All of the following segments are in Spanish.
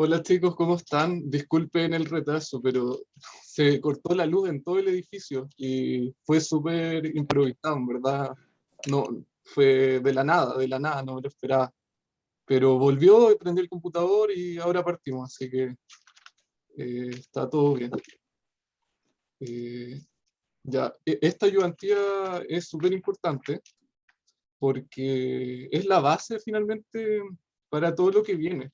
Hola chicos, ¿cómo están? Disculpen el retraso, pero se cortó la luz en todo el edificio y fue súper improvisado, en verdad. No, fue de la nada, no me lo esperaba. Pero volvió, prendí el computador y ahora partimos, así que está todo bien. Eh, ya, esta ayudantía es súper importante porque es la base finalmente para todo lo que viene,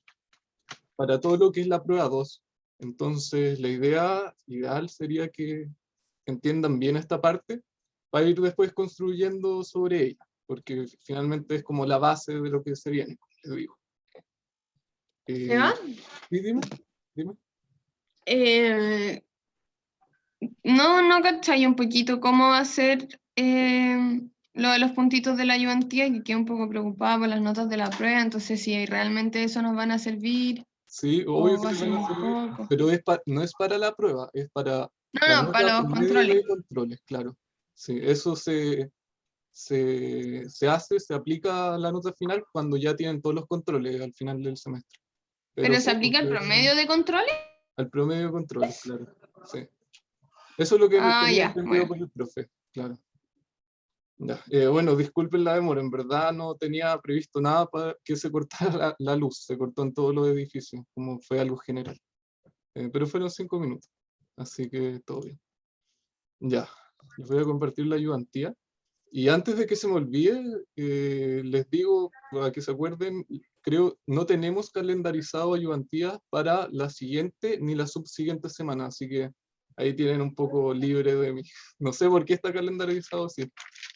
para todo lo que es la prueba 2. Entonces, la idea ideal sería que entiendan bien esta parte para ir después construyendo sobre ella, porque finalmente es como la base de lo que se viene, como les digo. ¿Ya? Sí, dime. Eh, no cachai un poquito cómo va a ser lo de los puntitos de la ayudantía, que quedé un poco preocupada por las notas de la prueba, entonces si realmente eso nos van a servir Sí, obvio o que va a les ser van a muy servir, poco. pero no es para la prueba, es para la No, nota para los promedio controles. de controles, claro. Sí, eso se hace, se aplica a la nota final cuando ya tienen todos los controles al final del semestre. Pero ¿Pero se sí, aplica el promedio de controles? al promedio de controles, claro. Sí. Eso es lo que Ah, tenía ya, entendido bueno. por el profe, claro. Ya. Bueno, disculpen la demora, en verdad no tenía previsto nada para que se cortara la luz, se cortó en todos los edificios, como fue algo general. Pero fueron 5 minutos, así que todo bien. Ya, les voy a compartir la ayudantía. Y antes de que se me olvide, les digo, para que se acuerden, creo, no tenemos calendarizado ayudantías para la siguiente ni la subsiguiente semana, así que ahí tienen un poco libre de mí. No sé por qué está calendarizado así,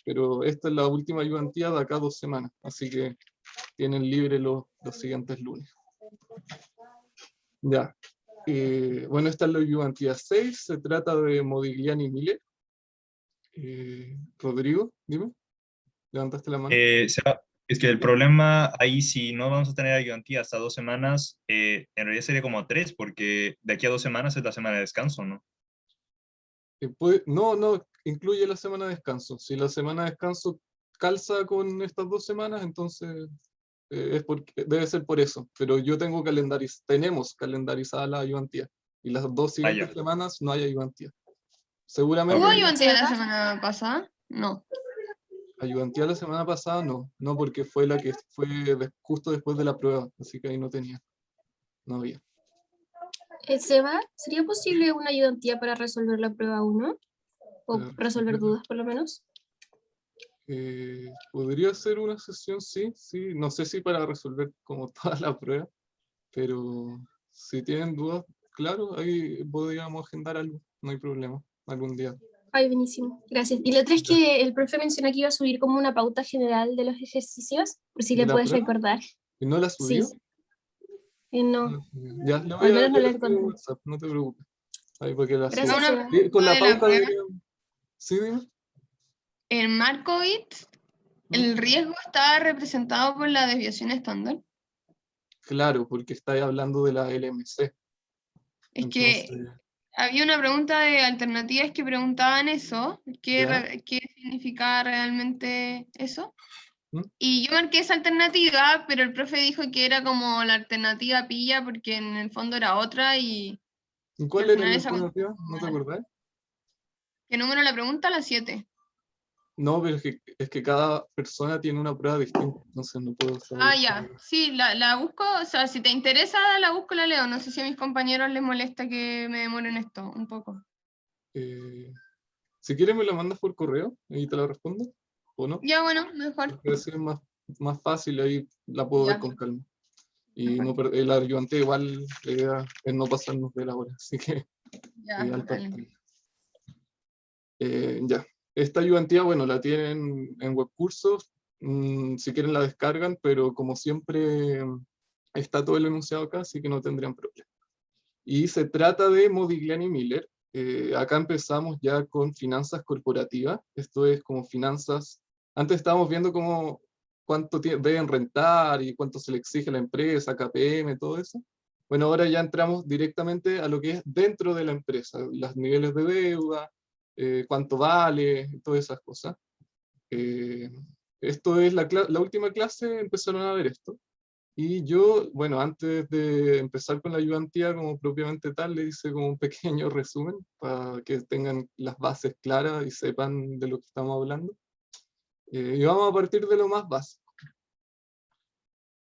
pero esta es la última ayudantía de acá 2 semanas, así que tienen libre los siguientes lunes. Ya. Bueno, esta es la ayudantía 6, se trata de Modigliani Miller. Rodrigo, dime, levantaste la mano. Es que el problema ahí, si no vamos a tener ayudantía hasta 2 semanas, en realidad sería como 3, porque de aquí a 2 semanas es la semana de descanso, ¿no? No, incluye la semana de descanso. Si la semana de descanso calza con estas 2 semanas, entonces debe ser por eso. Pero yo tenemos calendarizada la ayudantía. Y las dos Ah, siguientes ya. semanas no hay ayudantía. Ok, ¿Hubo Seguramente ok. ayudantía la semana pasada? No. ayudantía la semana pasada no, porque fue la que fue justo después de la prueba, así que ahí no había. Seba, ¿sería posible una ayudantía para resolver la prueba 1? O Para resolver resolver dudas, por lo menos. podría ser una sesión, sí. No sé si para resolver como toda la prueba, pero si tienen dudas, claro, ahí podríamos agendar algo, no hay problema, algún día. Ay, buenísimo. Gracias. Y la otra es que el profe mencionó que iba a subir como una pauta general de los ejercicios, por si ¿De le la puedes prueba? recordar. ¿Y no la Sí. subió? No, No la subió. Ya, o al menos no yo le la escribo en encontré. WhatsApp, no te preocupes. Ahí para que la Tengo suba. Gracias, una Seba. Sí, con pregunta la de la pauta prueba. deberían. Sí, dime. En Markowitz, ¿Mm? ¿el riesgo está representado por la desviación estándar? Claro, porque estáis hablando de la LMC. Es Entonces, que había una pregunta de alternativas que preguntaban eso, ¿ya? qué significaba realmente eso. ¿Mm? Y yo marqué esa alternativa, pero el profe dijo que era como la alternativa pilla porque en el fondo era otra ¿Y y cuál al era final la esa alternativa? contestó ¿No te mal. acordás? ¿Qué número la pregunta? La 7. No, pero es que cada persona tiene una prueba distinta, entonces no puedo saber. Ah, ya. Sí, la busco, o sea, si te interesa, la busco y la leo. No sé si a mis compañeros les molesta que me demoren esto un poco. Eh, si quieres me la mandas por correo y te la respondo, ¿o no? Ya, bueno, mejor. Porque así es más fácil, ahí la puedo ver Ya, con calma. Y mejor. no, el ayudante igual, la idea es no pasarnos de la hora, así que Ya, al dale. partido. Ya, esta ayudantía, bueno, la tienen en webcursos, si quieren la descargan, pero como siempre está todo el enunciado acá, así que no tendrían problema. Y se trata de Modigliani Miller. Acá empezamos ya con finanzas corporativas, esto es como finanzas, antes estábamos viendo como cuánto deben rentar y cuánto se le exige a la empresa, KPM, todo eso. Bueno, ahora ya entramos directamente a lo que es dentro de la empresa, los niveles de deuda, cuánto vale, todas esas cosas. Eh, Esto es la última clase, empezaron a ver esto. Y yo, bueno, antes de empezar con la ayudantía como propiamente tal, le hice como un pequeño resumen para que tengan las bases claras y sepan de lo que estamos hablando. Y vamos a partir de lo más básico.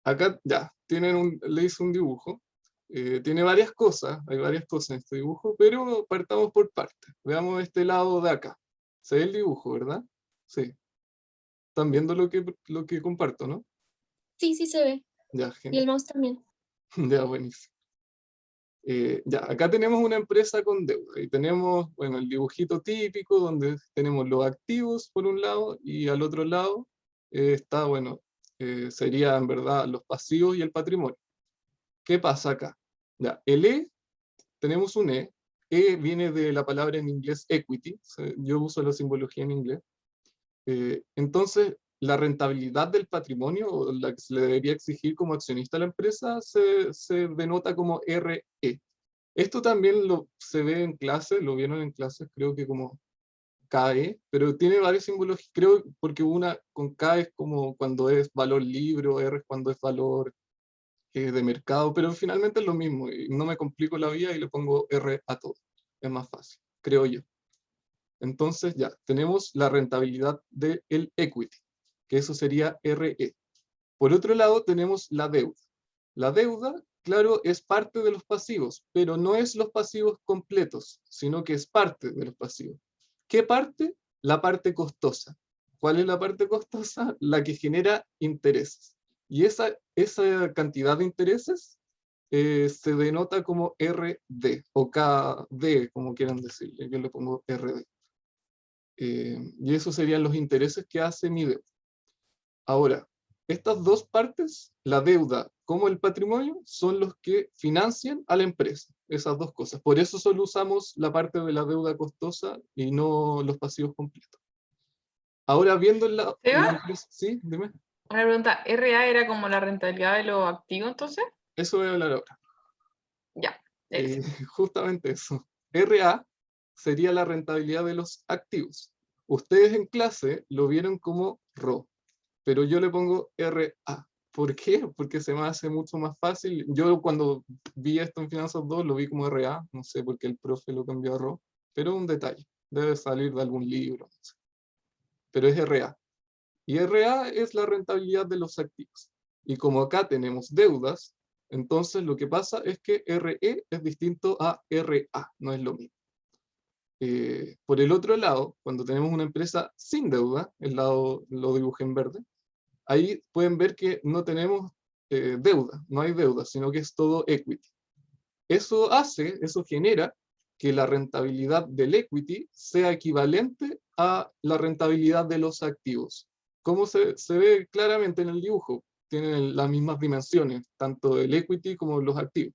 Acá ya, le hice un dibujo. Tiene varias cosas, hay varias cosas en este dibujo, pero partamos por partes. Veamos este lado de acá. Se ve el dibujo, ¿verdad? Sí. Están viendo lo que comparto, ¿no? Sí, sí se ve. Ya, Y el genial. mouse también. Ya, buenísimo. Ya, acá tenemos una empresa con deuda y tenemos, bueno, el dibujito típico donde tenemos los activos por un lado y al otro lado está, bueno, sería en verdad los pasivos y el patrimonio. ¿Qué pasa acá? Ya, el E, tenemos un E. E viene de la palabra en inglés equity. Yo uso la simbología en inglés. Entonces, la rentabilidad del patrimonio, o la que se le debería exigir como accionista a la empresa, se denota como RE. Esto también se ve en clase, lo vieron en clases, creo que como KE, pero tiene varias simbologías, creo, porque una con K es como cuando es valor libre, R es cuando es valor de mercado, pero finalmente es lo mismo, y no me complico la vida y le pongo R a todo, es más fácil, creo yo. Entonces ya, tenemos la rentabilidad del equity, que eso sería RE. Por otro lado, tenemos la deuda. La deuda, claro, es parte de los pasivos, pero no es los pasivos completos, sino que es parte de los pasivos. ¿Qué parte? La parte costosa. ¿Cuál es la parte costosa? La que genera intereses. Y esa cantidad de intereses se denota como RD o KD, como quieran decirle. Yo le pongo RD. Y esos serían los intereses que hace mi deuda. Ahora, estas dos partes, la deuda como el patrimonio, son los que financian a la empresa. Esas dos cosas. Por eso solo usamos la parte de la deuda costosa y no los pasivos completos. Ahora, viendo la ¿Seba? empresa... Sí, dime. Una pregunta, ¿RA era como la rentabilidad de los activos entonces? Eso voy a hablar ahora. Ya, Eh, eso. justamente eso. RA sería la rentabilidad de los activos. Ustedes en clase lo vieron como RO, pero yo le pongo RA. ¿Por qué? Porque se me hace mucho más fácil. Yo cuando vi esto en Finanzas 2 lo vi como RA, no sé por qué el profe lo cambió a RO, pero un detalle, debe salir de algún libro, no sé. Pero es RA. Y RA es la rentabilidad de los activos. Y como acá tenemos deudas, entonces lo que pasa es que RE es distinto a RA, no es lo mismo. Por el otro lado, cuando tenemos una empresa sin deuda, el lado lo dibujé en verde, ahí pueden ver que no tenemos deuda, no hay deuda, sino que es todo equity. Eso genera que la rentabilidad del equity sea equivalente a la rentabilidad de los activos. Como se ve claramente en el dibujo, tienen las mismas dimensiones, tanto el equity como los activos.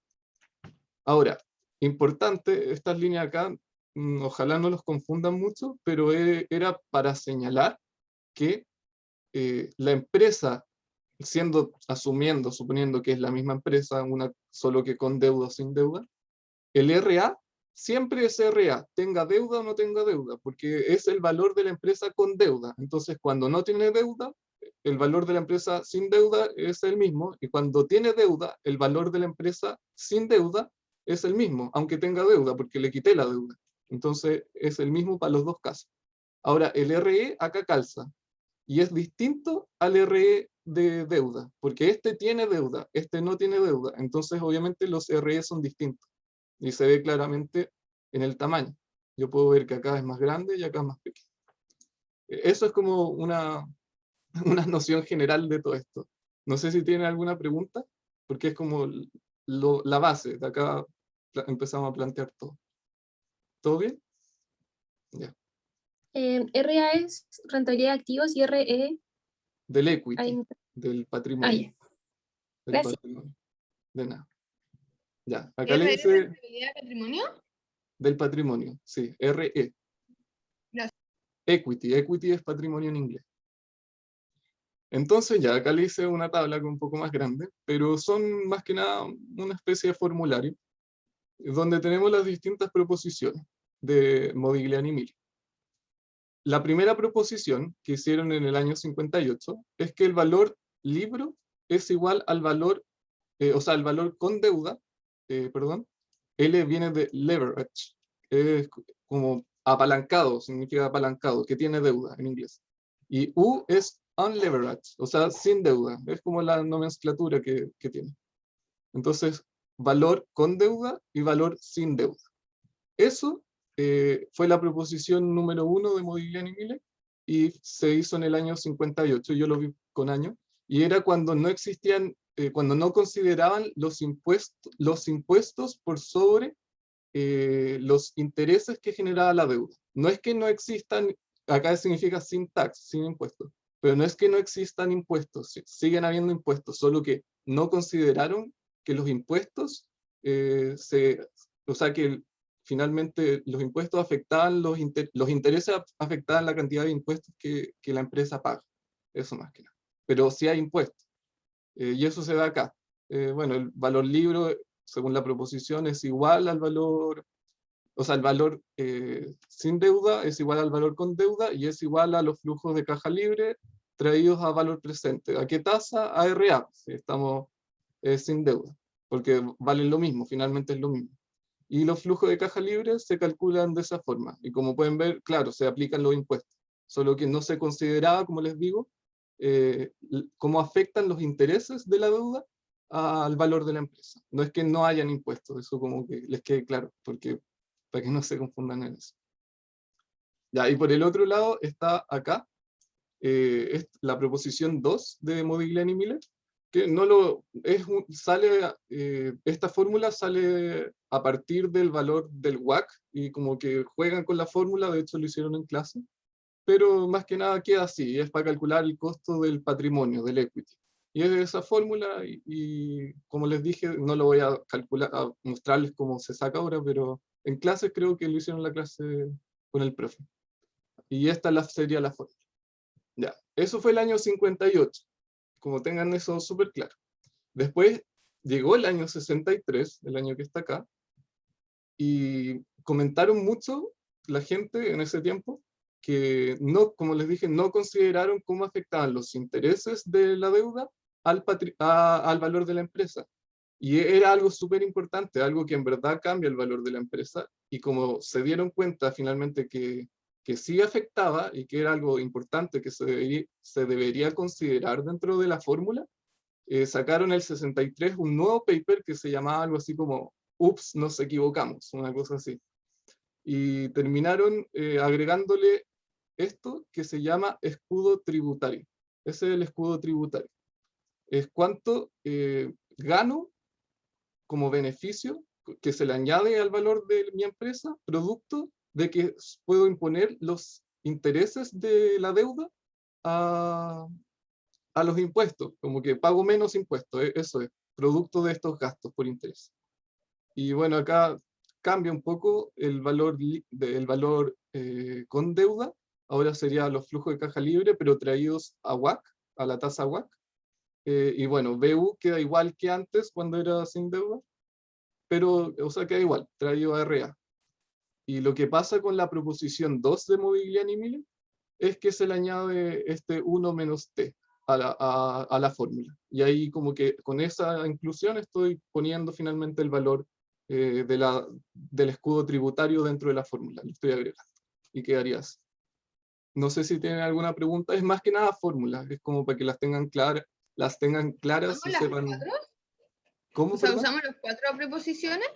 Ahora, importante, estas líneas acá, ojalá no los confundan mucho, pero era para señalar que la empresa, suponiendo que es la misma empresa, una solo que con deuda o sin deuda, el RA siempre es RA, tenga deuda o no tenga deuda, porque es el valor de la empresa con deuda. Entonces, cuando no tiene deuda, el valor de la empresa sin deuda es el mismo, y cuando tiene deuda, el valor de la empresa sin deuda es el mismo, aunque tenga deuda, porque le quité la deuda. Entonces, es el mismo para los dos casos. Ahora, el RE acá calza, y es distinto al RE de deuda, porque este tiene deuda, este no tiene deuda, entonces obviamente los RE son distintos, y se ve claramente en el tamaño. Yo puedo ver que acá es más grande y acá es más pequeño. Eso es como una noción general de todo esto. No sé si tienen alguna pregunta, porque es como la base, de acá empezamos a plantear todo. ¿Todo bien? Ya. RA es rentabilidad de activos y RE... Del equity, Ahí. del Ah, patrimonio. ya. Del Gracias. patrimonio. De nada. Ya, acá ¿RE le es dice rentabilidad de patrimonio? del patrimonio, sí, RE. Gracias. Equity es patrimonio en inglés. Entonces ya, acá le hice una tabla un poco más grande, pero son más que nada una especie de formulario, donde tenemos las distintas proposiciones de Modigliani y Miller. La primera proposición que hicieron en el año 58 es que el valor libro es igual al valor, o sea, el valor con deuda, perdón, L viene de leverage, es como apalancado, significa apalancado, que tiene deuda en inglés. Y U es unleveraged, o sea, sin deuda, es como la nomenclatura que tiene. Entonces, valor con deuda y valor sin deuda. Eso fue la proposición número 1 de Modigliani y Miller, y se hizo en el año 58, yo lo vi con años, y era cuando no existían, cuando no consideraban los impuestos por sobre los intereses que generaba la deuda. No es que no existan, acá significa sin tax, sin impuestos, pero no es que no existan impuestos, siguen habiendo impuestos, solo que no consideraron que los impuestos, o sea que finalmente los impuestos afectaban, los intereses afectaban la cantidad de impuestos que la empresa paga, eso más que nada. Pero sí hay impuestos, y eso se da acá. Bueno, el valor libre, según la proposición, es igual al valor, o sea, el valor sin deuda es igual al valor con deuda y es igual a los flujos de caja libre traídos a valor presente. ¿A qué tasa? A RA, si estamos sin deuda, porque valen lo mismo, finalmente es lo mismo. Y los flujos de caja libre se calculan de esa forma. Y como pueden ver, claro, se aplican los impuestos, solo que no se consideraba, como les digo, cómo afectan los intereses de la deuda al valor de la empresa. No es que no hayan impuestos, eso como que les quede claro, porque para que no se confundan en eso. Ya, y por el otro lado está acá, es la proposición 2 de Modigliani y Miller, que no lo, esta fórmula sale a partir del valor del WACC, y como que juegan con la fórmula, de hecho lo hicieron en clase, pero más que nada queda así, es para calcular el costo del patrimonio, del equity. Y es esa fórmula, y como les dije, no lo voy a calcular, a mostrarles cómo se saca ahora, pero en clase creo que lo hicieron en la clase con el profe. Y esta sería la fórmula. Ya, eso fue el año 58, como tengan eso súper claro. Después llegó el año 63, el año que está acá, y comentaron mucho la gente en ese tiempo que no, como les dije, no consideraron cómo afectaban los intereses de la deuda al valor de la empresa. Y era algo súper importante, algo que en verdad cambia el valor de la empresa, y como se dieron cuenta finalmente que sí afectaba y que era algo importante que se debería considerar dentro de la fórmula, sacaron el 63 un nuevo paper que se llamaba algo así como "Ups, nos equivocamos", una cosa así. Y terminaron agregándole esto que se llama escudo tributario. Ese es el escudo tributario. Es cuánto gano como beneficio que se le añade al valor de mi empresa, producto de que puedo imponer los intereses de la deuda a los impuestos, como que pago menos impuestos, eso es, producto de estos gastos por interés. Y bueno, acá cambia un poco el valor, con deuda, ahora sería los flujos de caja libre, pero traídos a WACC, a la tasa WACC. Y bueno, BU queda igual que antes cuando era sin deuda, pero, o sea, queda igual, traído a RA. Y lo que pasa con la proposición 2 de Modigliani y Miller es que se le añade este 1 menos t a la fórmula. Y ahí como que con esa inclusión estoy poniendo finalmente el valor del escudo tributario dentro de la fórmula, lo estoy agregando. Y quedaría así. No sé si tienen alguna pregunta, es más que nada fórmulas, es como para que las tengan claras y ¿Usamos sepan. las 4? ¿Cómo, O sea, perdón? ¿usamos las 4 preposiciones?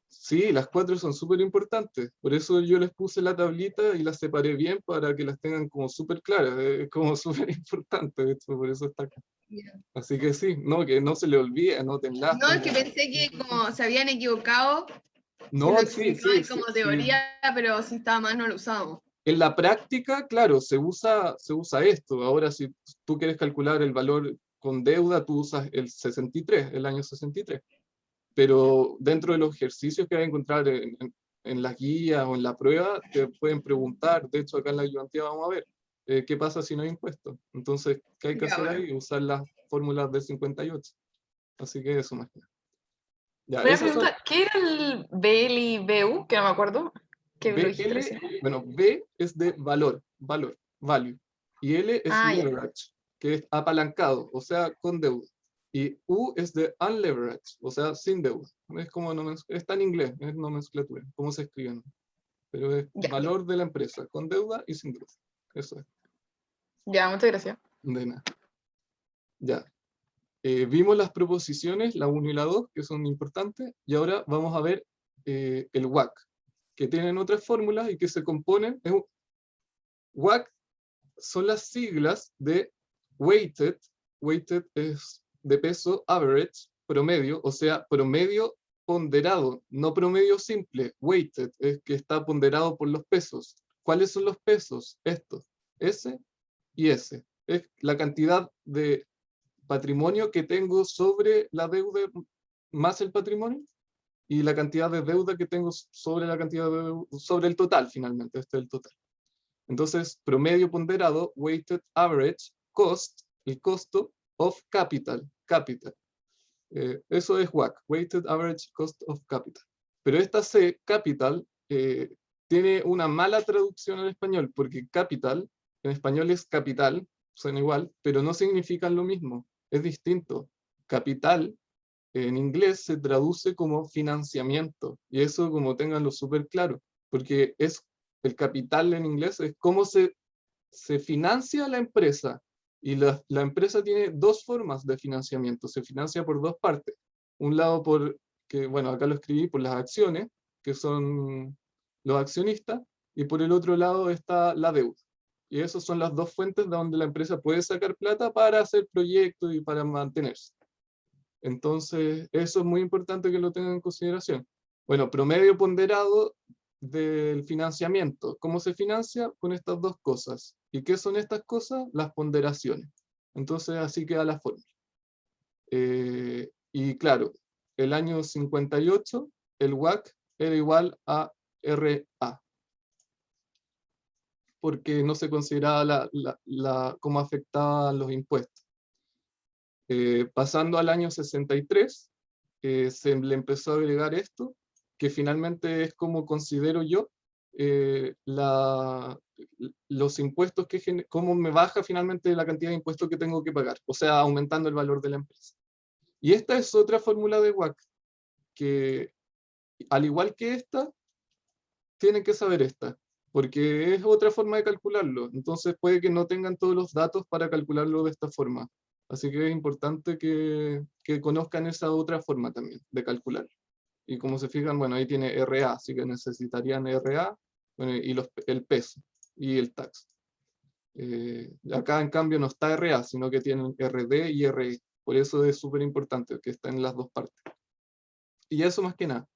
Sí, las 4 son súper importantes. Por eso yo les puse la tablita y las separé bien para que las tengan como súper claras. Es como súper importante esto, por eso está acá. Así que sí, no, que no se le olvide, anótenlas. No, es que pensé que como se habían equivocado, que No, lo sí, explicaban sí, como sí. teoría, pero si estaba mal no lo usábamos. En la práctica, claro, se usa esto. Ahora, si tú quieres calcular el valor con deuda, tú usas el 63, el año 63. Pero dentro de los ejercicios que vas a encontrar en las guías o en la prueba, te pueden preguntar, de hecho acá en la ayudantía vamos a ver, ¿qué pasa si no hay impuestos? Entonces, ¿qué hay que Ya, hacer bueno. ahí? Usar las fórmulas del 58. Así que eso más que nada. Ya, Una esas son pregunta, ¿qué era el BL y BU? Que no me acuerdo. Que lo dijiste BL, recién. bueno, B es de valor, value, y L es Ah, ya. leverage, que es apalancado, o sea, con deuda. Y U es de unleveraged, o sea, sin deuda. Es como está en inglés, es nomenclatura, cómo se escribe, ¿no? Pero es Ya. valor de la empresa, con deuda y sin deuda. Eso es, Ya, muchas gracias. de nada. Ya. Vimos las proposiciones, la 1 y la 2, que son importantes, y ahora vamos a ver el WACC, que tienen otras fórmulas y que se componen. WACC son las siglas de weighted es de peso, average, promedio, o sea, promedio ponderado, no promedio simple. Weighted es que está ponderado por los pesos. ¿Cuáles son los pesos? Estos, S y S. Es la cantidad de patrimonio que tengo sobre la deuda más el patrimonio, y la cantidad de deuda que tengo sobre la cantidad de deuda, sobre el total, finalmente, este es el total. Entonces, promedio ponderado, weighted average cost, el costo of capital, eso es WACC, weighted average cost of capital. Pero esta C, capital, tiene una mala traducción en español, porque capital, en español es capital, son igual, pero no significan lo mismo, es distinto. Capital, en inglés se traduce como financiamiento, y eso como ténganlo súper claro, porque es el capital en inglés, es cómo se financia la empresa, y la empresa tiene dos formas de financiamiento, se financia por dos partes. Un lado bueno, acá lo escribí, por las acciones, que son los accionistas, y por el otro lado está la deuda. Y esas son las dos fuentes de donde la empresa puede sacar plata para hacer proyectos y para mantenerse. Entonces, eso es muy importante que lo tengan en consideración. Bueno, promedio ponderado del financiamiento. ¿Cómo se financia? Con estas dos cosas. ¿Y qué son estas cosas? Las ponderaciones. Entonces, así queda la fórmula. Y claro, el año 58, el WACC era igual a RA, porque no se consideraba cómo afectaban los impuestos. Pasando al año 63, se le empezó a agregar esto, que finalmente es como considero yo los impuestos, cómo me baja finalmente la cantidad de impuestos que tengo que pagar, o sea, aumentando el valor de la empresa. Y esta es otra fórmula de WACC, que al igual que esta, tienen que saber esta, porque es otra forma de calcularlo, entonces puede que no tengan todos los datos para calcularlo de esta forma. Así que es importante que conozcan esa otra forma también de calcularlo. Y como se fijan, bueno, ahí tiene RA, así que necesitarían RA, bueno, y el peso y el tax. Acá en cambio no está RA, sino que tienen RD y RE. Por eso es súper importante que estén en las dos partes. Y eso más que nada.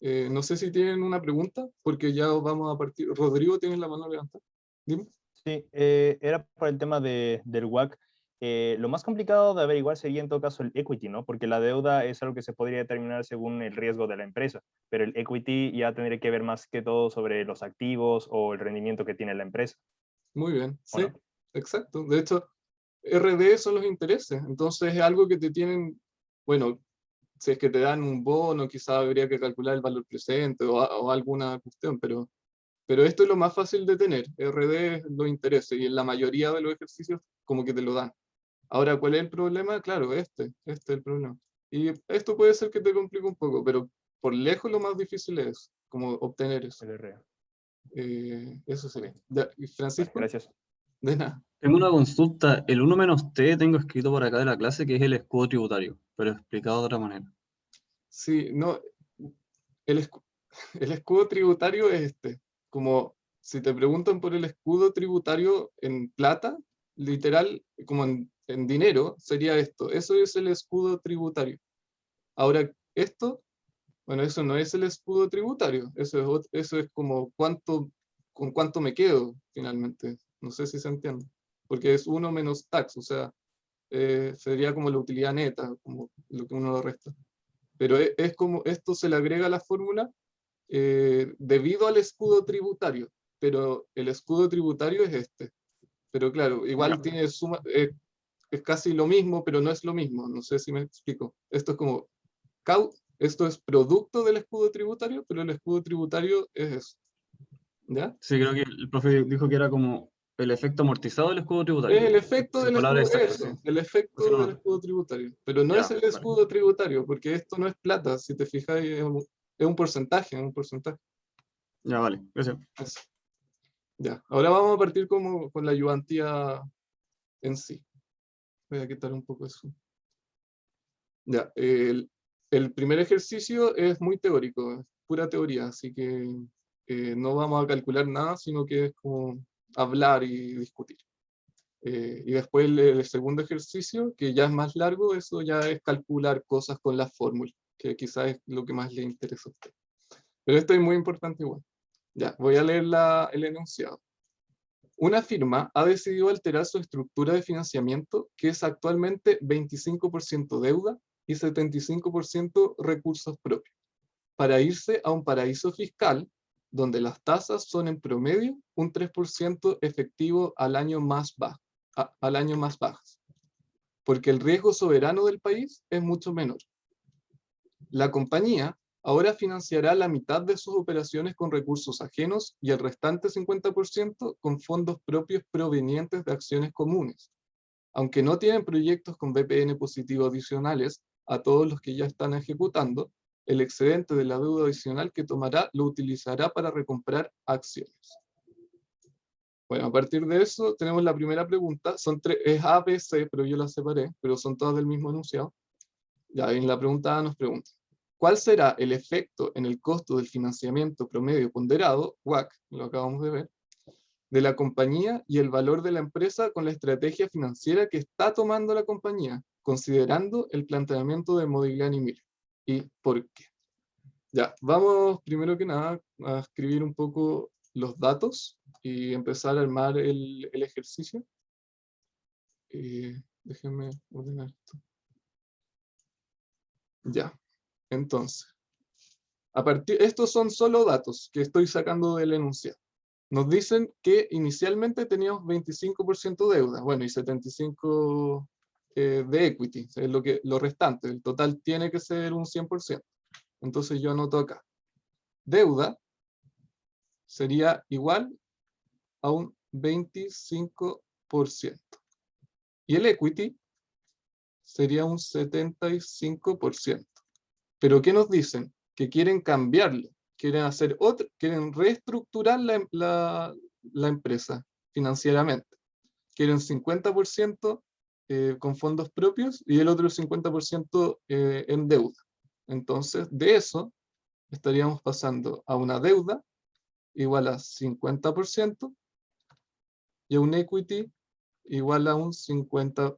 No sé si tienen una pregunta, porque ya vamos a partir. Rodrigo, ¿tienes la mano levantada? Dime. Sí, era por el tema del WACC. Lo más complicado de averiguar sería en todo caso el equity, ¿no? Porque la deuda es algo que se podría determinar según el riesgo de la empresa, pero el equity ya tendría que ver más que todo sobre los activos o el rendimiento que tiene la empresa. Muy bien, sí, no? exacto. De hecho, RD son los intereses, entonces es algo que te tienen, bueno, si es que te dan un bono, quizás habría que calcular el valor presente o alguna cuestión, pero esto es lo más fácil de tener. RD es los intereses, y en la mayoría de los ejercicios como que te lo dan. Ahora, ¿cuál es el problema? Claro, este es el problema. Y esto puede ser que te complique un poco, pero por lejos lo más difícil es como obtener eso. El RA. Eso sería. Ya, ¿y Francisco? Gracias. De nada. Tengo una consulta. El 1-T tengo escrito por acá de la clase que es el escudo tributario, pero explicado de otra manera. Sí, no, el escudo tributario es este. Como si te preguntan por el escudo tributario en plata, literal, como en dinero, sería esto. Eso es el escudo tributario. Ahora, esto, bueno, eso no es el escudo tributario. Eso es como con cuánto me quedo, finalmente. No sé si se entiende. Porque es 1 menos tax, o sea, sería como la utilidad neta, como lo que uno resta. Pero es como esto se le agrega a la fórmula debido al escudo tributario, pero el escudo tributario es este. Pero claro, igual tiene es casi lo mismo, pero no es lo mismo. No sé si me explico. Esto es como, esto es producto del escudo tributario, pero el escudo tributario es eso. ¿Ya? Sí, creo que el profe dijo que era como El efecto amortizado del escudo Es tributario. el efecto Sin del palabras escudo, exactas, eso, sí. el efecto Pues si no, del no. escudo tributario. Pero no Ya, es el vale. escudo tributario, porque esto no es plata, si te fijas, es un porcentaje, es un porcentaje. Ya, vale. Gracias. Eso. Ya, ahora vamos a partir con la ayudantía en sí. Voy a quitar un poco eso. Ya, el primer ejercicio es muy teórico, es pura teoría, así que no vamos a calcular nada, sino que es como hablar y discutir. Y después el segundo ejercicio, que ya es más largo, eso ya es calcular cosas con las fórmulas, que quizás es lo que más le interesa a usted. Pero esto es muy importante igual. Ya, voy a leer el enunciado. Una firma ha decidido alterar su estructura de financiamiento, que es actualmente 25% deuda y 75% recursos propios, para irse a un paraíso fiscal donde las tasas son en promedio un 3% efectivo al año más bajas, porque el riesgo soberano del país es mucho menor. La compañía ahora financiará la mitad de sus operaciones con recursos ajenos y el restante 50% con fondos propios provenientes de acciones comunes. Aunque no tienen proyectos con BPN positivo adicionales a todos los que ya están ejecutando, el excedente de la deuda adicional que tomará lo utilizará para recomprar acciones. Bueno, a partir de eso tenemos la primera pregunta. Es A, B, C, pero yo las separé, pero son todas del mismo enunciado. Ya, en la pregunta A nos pregunta: ¿cuál será el efecto en el costo del financiamiento promedio ponderado, WACC, lo acabamos de ver, de la compañía y el valor de la empresa con la estrategia financiera que está tomando la compañía, considerando el planteamiento de Modigliani y Miller? ¿Y por qué? Ya, vamos primero que nada a escribir un poco los datos y empezar a armar el ejercicio. Déjenme ordenar esto. Ya, entonces, estos son solo datos que estoy sacando del enunciado. Nos dicen que inicialmente teníamos 25% deuda, bueno, y 75% de equity, es lo restante, el total tiene que ser un 100%. Entonces yo anoto acá. Deuda sería igual a un 25%. Y el equity sería un 75%. Pero ¿qué nos dicen? Que quieren cambiarlo, quieren reestructurar la empresa financieramente. Quieren 50% con fondos propios y el otro 50% en deuda. Entonces, de eso estaríamos pasando a una deuda igual a 50% y a un equity igual a un 50%.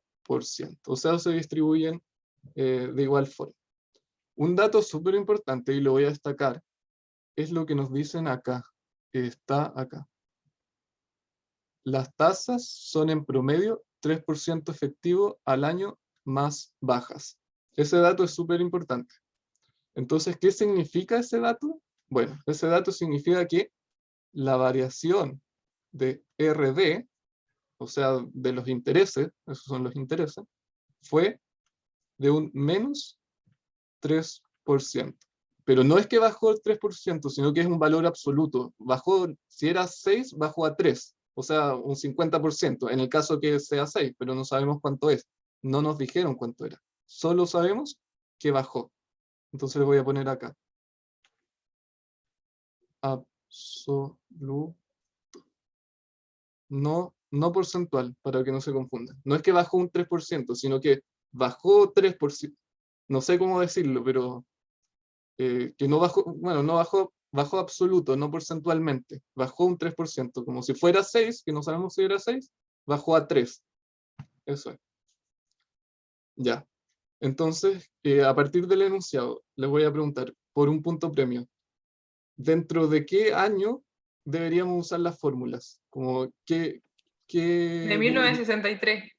O sea, se distribuyen de igual forma. Un dato súper importante, y lo voy a destacar, es lo que nos dicen acá, que está acá. Las tasas son en promedio 3% efectivo al año más bajas. Ese dato es súper importante. Entonces, ¿qué significa ese dato? Bueno, ese dato significa que la variación de RD, o sea, de los intereses, esos son los intereses, fue de un menos 3%. Pero no es que bajó el 3%, sino que es un valor absoluto. Bajó, si era 6, bajó a 3, o sea, un 50%, en el caso que sea 6, pero no sabemos cuánto es. No nos dijeron cuánto era. Solo sabemos que bajó. Entonces le voy a poner acá. Absoluto. No porcentual, para que no se confunda. No es que bajó un 3%, sino que bajó 3%. No sé cómo decirlo, pero que no bajó, bueno, no bajó, bajó absoluto, no porcentualmente. Bajó un 3%, como si fuera 6, que no sabemos si era 6, bajó a 3. Eso es. Ya. Entonces, a partir del enunciado, les voy a preguntar por un punto premio. ¿Dentro de qué año deberíamos usar las fórmulas? Como De 1963,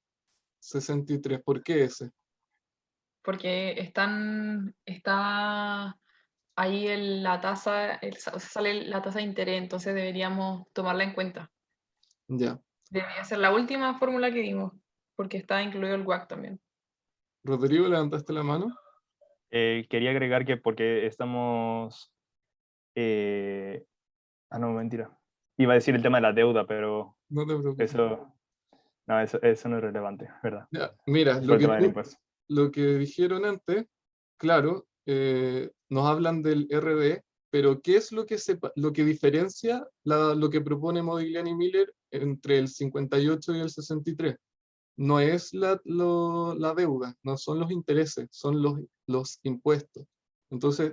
63, ¿por qué ese? porque está ahí la tasa, sale la tasa de interés, entonces deberíamos tomarla en cuenta. Ya. Debería ser la última fórmula que dimos, porque está incluido el WACC también. Rodrigo, ¿levantaste la mano? Quería agregar que porque estamos... no, mentira. Iba a decir el tema de la deuda, pero No te preocupes. Eso no es relevante, ¿verdad? Ya, mira, Por el tema del impuesto. lo que dijeron antes, claro, nos hablan del RD, pero ¿qué es lo que diferencia lo que propone Modigliani y Miller entre el 58 y el 63? No es la deuda, no son los intereses, son los impuestos. Entonces,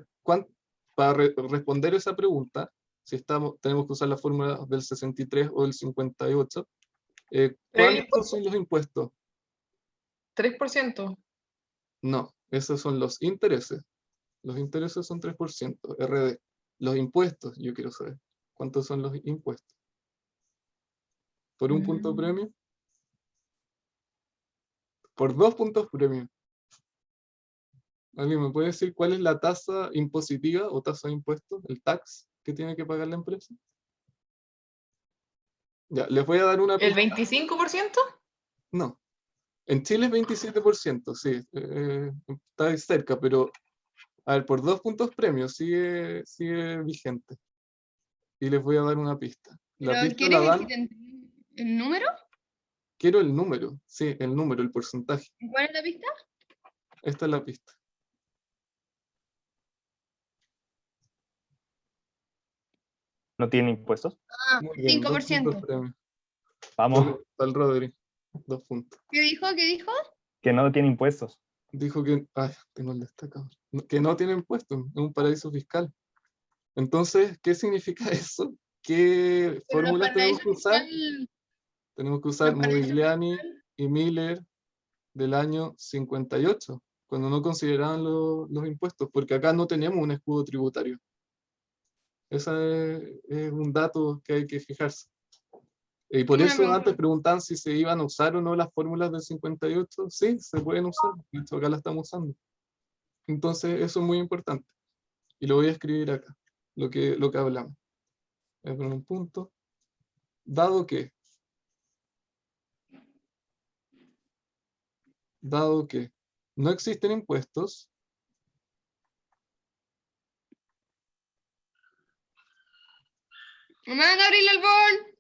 para responder esa pregunta, si tenemos que usar la fórmula del 63 o del 58, ¿cuántos son los impuestos? 3%. No, esos son los intereses. Los intereses son 3%, RD. Los impuestos, yo quiero saber. ¿Cuántos son los impuestos? ¿Por un punto premio? Por 2 puntos premio. ¿Alguien me puede decir cuál es la tasa impositiva o tasa de impuestos, el tax que tiene que pagar la empresa? Ya, les voy a dar una ¿El pista. 25%? No. En Chile es 27%, sí. Está ahí cerca, pero a ver, por 2 puntos premios sigue vigente. Y les voy a dar una pista. La ¿Pero pista quieres la dan, el número? quiero el número, sí, el número, el porcentaje. ¿Cuál es la pista? Esta es la pista. ¿No tiene impuestos? Ah, Muy bien, 2 puntos 5%. premios. Vamos, Al Rodri, 2 puntos. ¿Qué dijo? ¿Qué dijo? que no tiene impuestos. Dijo que, ay, tengo el destacado, que no tiene impuestos, es un paraíso fiscal. Entonces, ¿qué significa eso? ¿Qué Pero los fórmulas tenemos paraísos que usar? fiscales, Tenemos que usar los paraísos Modigliani fiscales, y Miller del año 58, cuando no consideraban los impuestos, porque acá no tenemos un escudo tributario. Ese es un dato que hay que fijarse. Y por una eso pregunta. antes preguntaban si se iban a usar o no las fórmulas del 58. Sí, se pueden usar. De hecho, acá las estamos usando. Entonces, eso es muy importante. Y lo voy a escribir acá, lo que hablamos. Voy a poner un punto. Dado que no existen impuestos, ¡Mamá, Gabriel Albol!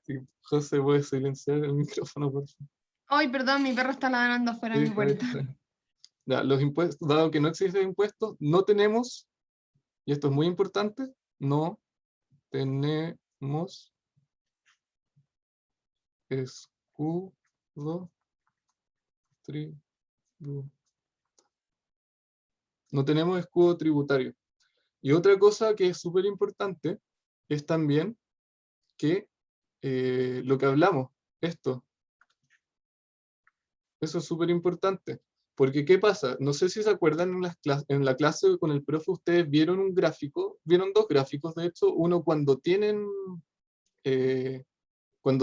si José puede silenciar el micrófono, por favor. Ay, perdón, mi perro está ladrando afuera de Sí, mi puerta. ya, los impuestos, dado que no existen impuestos, no tenemos, y esto es muy importante, no tenemos escudo tributario. No tenemos escudo tributario. Y otra cosa que es súper importante es también que lo que hablamos, esto, eso es súper importante. Porque, ¿qué pasa? No sé si se acuerdan en la clase con el profe, ustedes vieron un gráfico, vieron dos gráficos, de hecho, uno cuando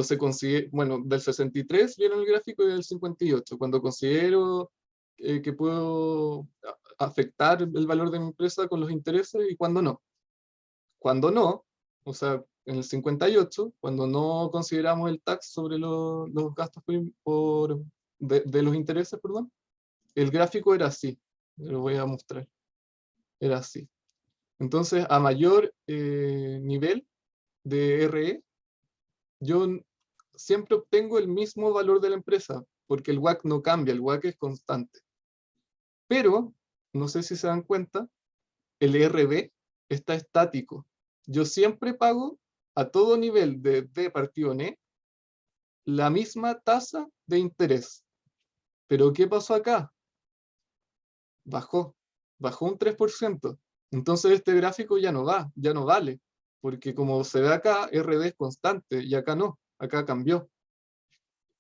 se consigue, bueno, del 63 vieron el gráfico y del 58, cuando considero que puedo afectar el valor de mi empresa con los intereses y cuando no. Cuando no, o sea, en el 58, cuando no consideramos el tax sobre los gastos de los intereses, perdón, el gráfico era así. Lo voy a mostrar. Era así. Entonces, a mayor nivel de RE, yo siempre obtengo el mismo valor de la empresa, porque el WACC no cambia, el WACC es constante. Pero, no sé si se dan cuenta, el RB está estático. Yo siempre pago a todo nivel de D partido en E la misma tasa de interés. Pero ¿qué pasó acá? Bajó un 3%. Entonces este gráfico ya no vale, porque como se ve acá, RD es constante y acá no, acá cambió.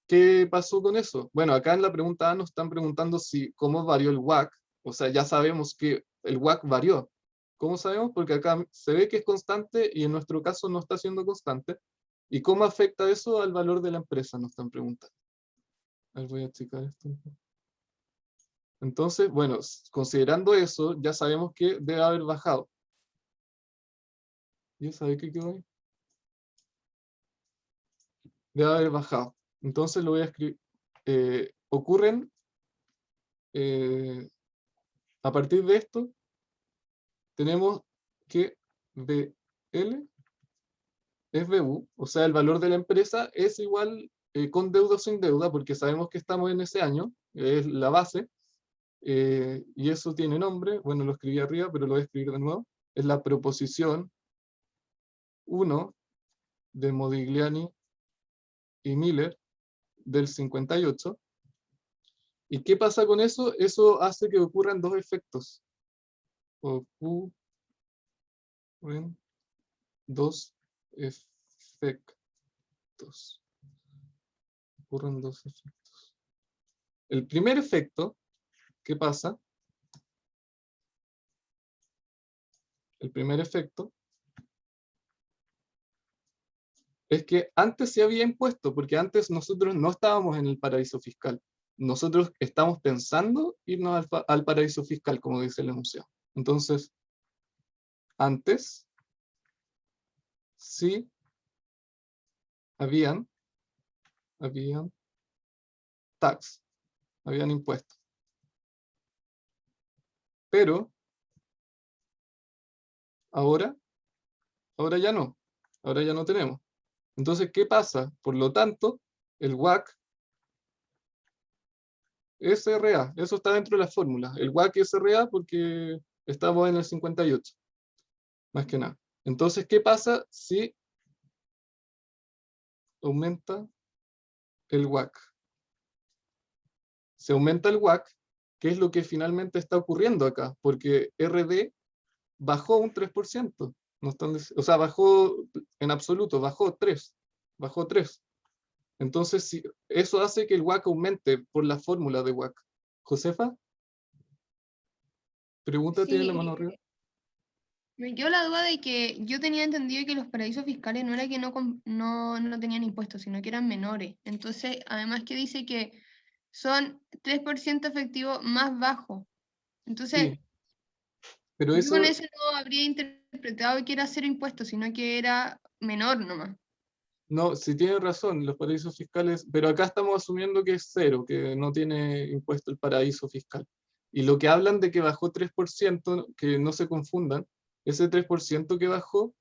¿Qué pasó con eso? Bueno, acá en la pregunta A nos están preguntando cómo varió el WACC, o sea, ya sabemos que el WACC varió. ¿Cómo sabemos? Porque acá se ve que es constante y en nuestro caso no está siendo constante. ¿Y cómo afecta eso al valor de la empresa? Nos están preguntando. A ver, voy a checar esto. Entonces, bueno, considerando eso, ya sabemos que debe haber bajado. ¿Ya sabe qué quedó ahí? Debe haber bajado. Entonces lo voy a escribir. Ocurren, a partir de esto, tenemos que BL SBU, o sea, el valor de la empresa es igual con deuda o sin deuda, porque sabemos que estamos en ese año, es la base, y eso tiene nombre, bueno, lo escribí arriba, pero lo voy a escribir de nuevo, es la proposición 1 de Modigliani y Miller del 58. ¿Y qué pasa con eso? Eso hace que ocurran dos efectos. Ocurren dos efectos. Ocurren dos efectos. El primer efecto, ¿qué pasa? El primer efecto es que antes se había impuesto, porque antes nosotros no estábamos en el paraíso fiscal. Nosotros estamos pensando irnos al paraíso fiscal, como dice el enunciado. Entonces, antes sí habían tax, habían impuestos. Pero ahora ya no. Ahora ya no tenemos. Entonces, ¿qué pasa? Por lo tanto, el WACC SRA, eso está dentro de la fórmula. El WACC SRA porque estamos en el 58. Más que nada. Entonces, ¿qué pasa si aumenta el WACC? Se aumenta el WACC, ¿qué es lo que finalmente está ocurriendo acá? Porque RD bajó un 3%. No están, o sea, bajó en absoluto, bajó 3. Entonces, si, eso hace que el WACC aumente por la fórmula de WACC. ¿Josefa? Pregunta, tiene la mano arriba. Me quedó la duda de que yo tenía entendido que los paraísos fiscales no era que no tenían impuestos, sino que eran menores. Entonces, además que dice que son 3% efectivo más bajo. Entonces, Sí, pero yo eso, con eso no habría interpretado que era cero impuestos, sino que era menor nomás. no, si tiene razón, los paraísos fiscales, pero acá estamos asumiendo que es cero, que no tiene impuesto el paraíso fiscal. Y lo que hablan de que bajó 3%, que no se confundan, ese 3% que bajó,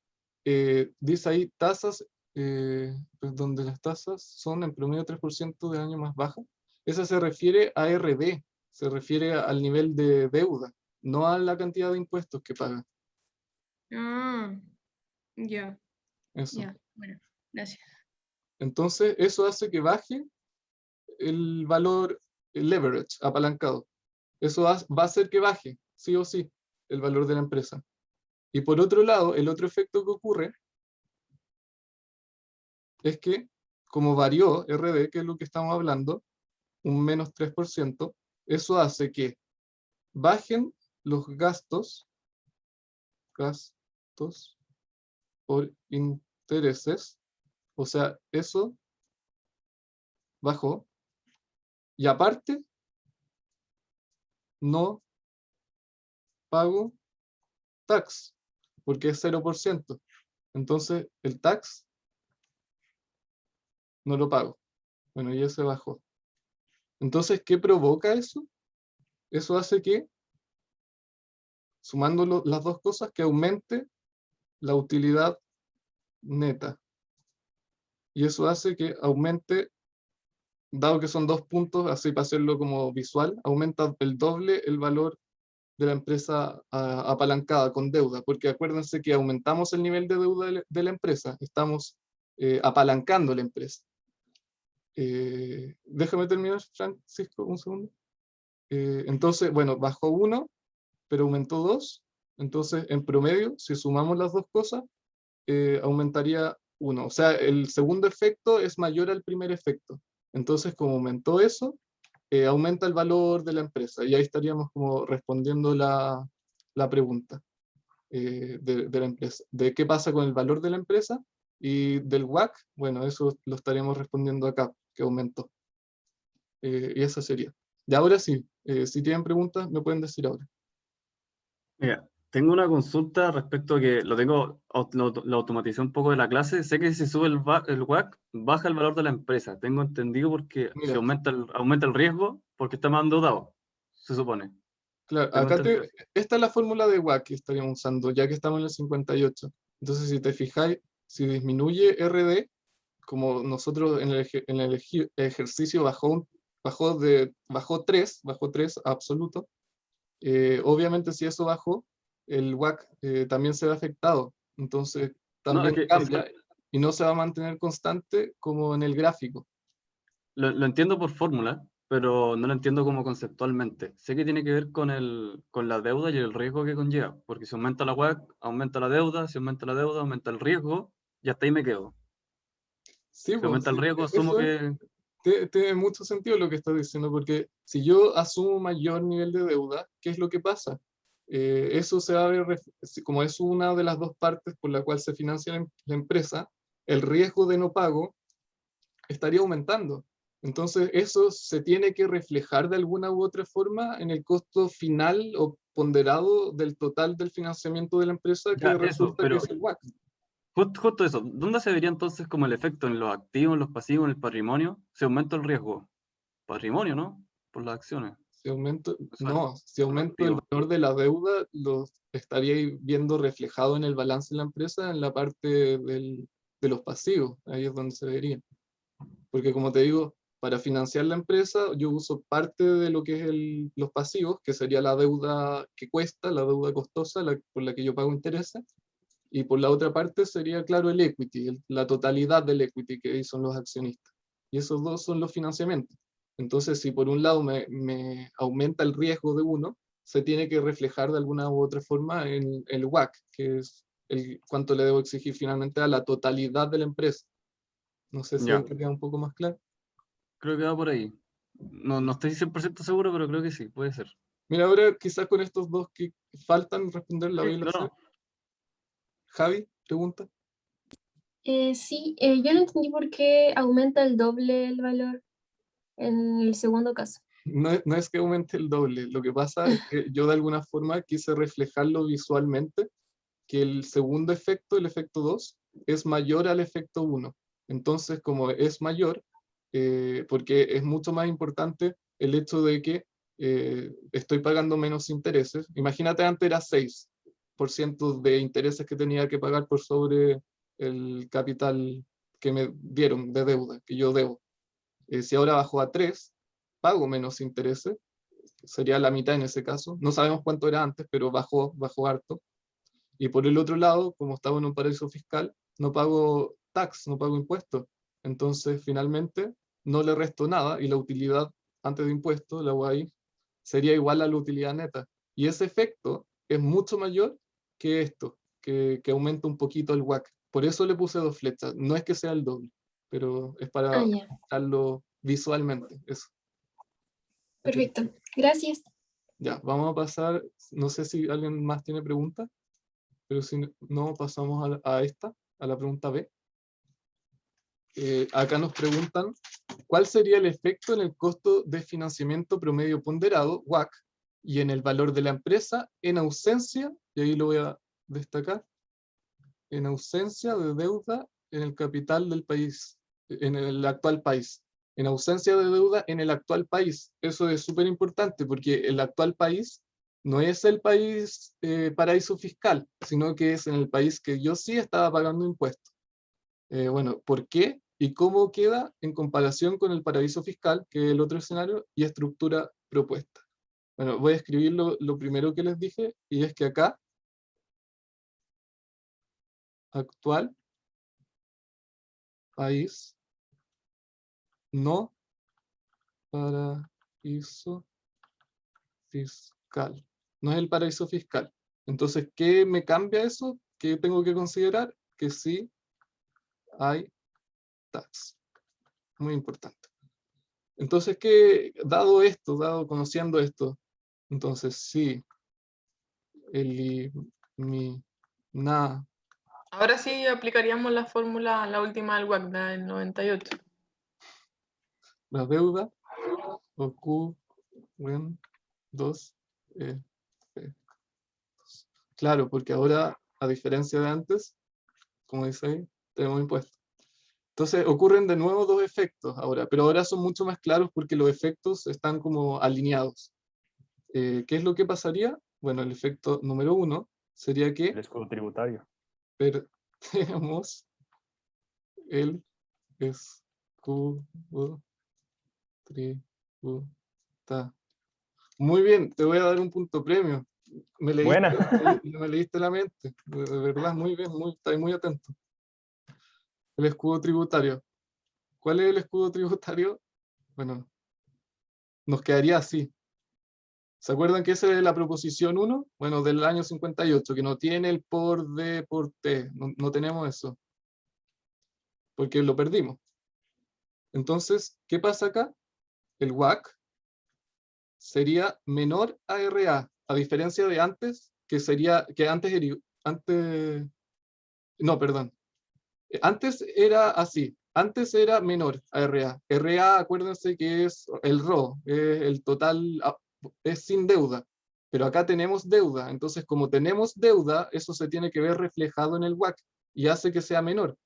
dice ahí tasas, pues donde las tasas son en promedio 3% de año más bajas. Esa se refiere a RD, se refiere al nivel de deuda, no a la cantidad de impuestos que pagan. Ah, ya, Eso. ya, bueno, gracias. Entonces, eso hace que baje el valor, el leverage apalancado. Eso va a hacer que baje, sí o sí, el valor de la empresa. Y por otro lado, el otro efecto que ocurre es que, como varió RD, que es lo que estamos hablando, un menos 3%, eso hace que bajen los gastos por intereses, o sea, eso bajó, y aparte, no pago tax, porque es 0%. Entonces, el tax no lo pago. Bueno, ya se bajó. Entonces, ¿qué provoca eso? Eso hace que, sumando las dos cosas, que aumente la utilidad neta. Y eso hace que aumente, dado que son 2 puntos, así para hacerlo como visual, aumenta el doble el valor de la empresa apalancada con deuda, porque acuérdense que aumentamos el nivel de deuda de la empresa, estamos apalancando la empresa. Déjame terminar, Francisco, un segundo. Entonces, bueno, bajó 1, pero aumentó 2. Entonces, en promedio, si sumamos las dos cosas, aumentaría 1. O sea, el segundo efecto es mayor al primer efecto. Entonces, como aumentó eso, aumenta el valor de la empresa. Y ahí estaríamos como respondiendo la pregunta de la empresa. De qué pasa con el valor de la empresa y del WACC, bueno, eso lo estaríamos respondiendo acá, que aumentó. Y esa sería. Y ahora sí, si tienen preguntas, me pueden decir ahora. Mira, tengo una consulta respecto a que lo tengo, lo automaticé un poco de la clase. Sé que si sube el WACC, baja el valor de la empresa. Tengo entendido porque Mira. se aumenta el riesgo porque está más endeudado, se supone. Claro, Tengo acá entendido. esta es la fórmula de WACC que estaríamos usando, ya que estamos en el 58. Entonces, si te fijáis, si disminuye RD, como nosotros en el ejercicio bajó 3 absoluto, obviamente si eso bajó, el WACC también se ve afectado. Entonces No, también es que cambia y no se va a mantener constante como en el gráfico. lo entiendo por fórmula, pero no lo entiendo como conceptualmente. Sé que tiene que ver con la deuda y el riesgo que conlleva, porque si aumenta la WACC, aumenta la deuda, si aumenta la deuda, aumenta el riesgo, y hasta ahí me quedo. Sí, Si pues, aumenta el sí, riesgo, asumo eso es. que... Tiene mucho sentido lo que estás diciendo, porque si yo asumo mayor nivel de deuda, ¿qué es lo que pasa? Eso se va a ver, como es una de las dos partes por la cual se financia la empresa, el riesgo de no pago estaría aumentando. Entonces, eso se tiene que reflejar de alguna u otra forma en el costo final o ponderado del total del financiamiento de la empresa, Ya, que eso, resulta que pero es el WACC. justo eso. ¿Dónde se vería entonces como el efecto en los activos, en los pasivos, en el patrimonio? Se aumenta el riesgo. Patrimonio, ¿no? Por las acciones. Si aumento, O sea, no, si por los aumento el activos. valor de la deuda, lo estaría viendo reflejado en el balance de la empresa en la parte de los pasivos. Ahí es donde se vería. Porque como te digo, para financiar la empresa, yo uso parte de lo que es los pasivos, que sería la deuda que cuesta, la deuda costosa, por la que yo pago intereses. Y por la otra parte sería, claro, el equity, la totalidad del equity que son los accionistas. Y esos dos son los financiamientos. Entonces, si por un lado me aumenta el riesgo de uno, se tiene que reflejar de alguna u otra forma en el WACC, que es cuánto le debo exigir finalmente a la totalidad de la empresa. No sé si ahí Ya, te queda un poco más claro. creo que va por ahí. No estoy 100% seguro, pero creo que sí, puede ser. Mira, ahora quizás con estos dos que faltan responder la Sí, voy a no, hacer. no. Javi, pregunta. Sí, yo no entendí por qué aumenta el doble el valor en el segundo caso. No es que aumente el doble, lo que pasa es que yo de alguna forma quise reflejarlo visualmente, que el segundo efecto, el efecto 2, es mayor al efecto 1. Entonces, como es mayor, porque es mucho más importante el hecho de que estoy pagando menos intereses. Imagínate, antes era 6% de intereses que tenía que pagar por sobre el capital que me dieron de deuda, que yo debo. Si ahora bajó a 3, pago menos intereses, sería la mitad en ese caso. No sabemos cuánto era antes, pero bajó harto. Y por el otro lado, como estaba en un paraíso fiscal, no pago tax, no pago impuestos. Entonces, finalmente, no le resto nada y la utilidad antes de impuestos, la UAI, sería igual a la utilidad neta. Y ese efecto es mucho mayor que esto, que aumenta un poquito el WACC. Por eso le puse 2 flechas. No es que sea el doble, pero es para Ya, mostrarlo visualmente. Eso. Ok. perfecto. Gracias. Ya, vamos a pasar. No sé si alguien más tiene preguntas, pero si no, pasamos a la pregunta B. Acá nos preguntan, ¿cuál sería el efecto en el costo de financiamiento promedio ponderado, WACC, y en el valor de la empresa en ausencia, y ahí lo voy a destacar, en ausencia de deuda en el capital del país, en el actual país? En ausencia de deuda en el actual país. Eso es súper importante porque el actual país no es el país paraíso fiscal, sino que es en el país que yo sí estaba pagando impuestos. Bueno, ¿por qué y cómo queda en comparación con el paraíso fiscal, que es el otro escenario, y estructura propuesta? Bueno, voy a escribir lo primero que les dije, y es que acá, actual país, no paraíso fiscal. No es el paraíso fiscal. Entonces, ¿qué me cambia eso? ¿Qué tengo que considerar? Que sí hay tax. Muy importante. Entonces, dado esto, conociendo esto, entonces sí, eliminar Ahora sí aplicaríamos la fórmula, la última del WACC del 98. la deuda, ocurren dos efectos. Claro, porque ahora, a diferencia de antes, como dice ahí, tenemos impuestos. Entonces ocurren de nuevo 2 efectos ahora, pero ahora son mucho más claros porque los efectos están como alineados. ¿Qué es lo que pasaría? Bueno, el efecto número 1 sería El que escudo tributario. perdemos el escudo tributa. Muy bien, te voy a dar un punto premio. Me leíste, Buena. me leíste la mente. De verdad, muy bien, estás muy atento. El escudo tributario. ¿Cuál es el escudo tributario? Bueno, nos quedaría así. ¿Se acuerdan que esa es la proposición 1? Bueno, del año 58, que no tiene el por D por T. No tenemos eso. Porque lo perdimos. Entonces, ¿qué pasa acá? El WACC sería menor a RA, a diferencia de antes, que no, perdón. Antes era así. Antes era menor a RA. RA, acuérdense que es el RO, es el total, es sin deuda. Pero acá tenemos deuda. Entonces, como tenemos deuda, eso se tiene que ver reflejado en el WACC y hace que sea menor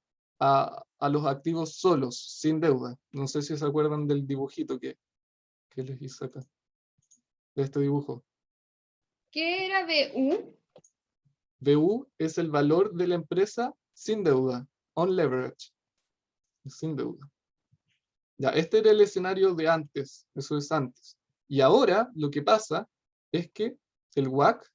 a los activos solos, sin deuda. No sé si se acuerdan del dibujito que les hice acá, de este dibujo. ¿Qué era BU? BU es el valor de la empresa sin deuda, on leverage, sin deuda. Ya, este era el escenario de antes, eso es antes. Y ahora lo que pasa es que el WACC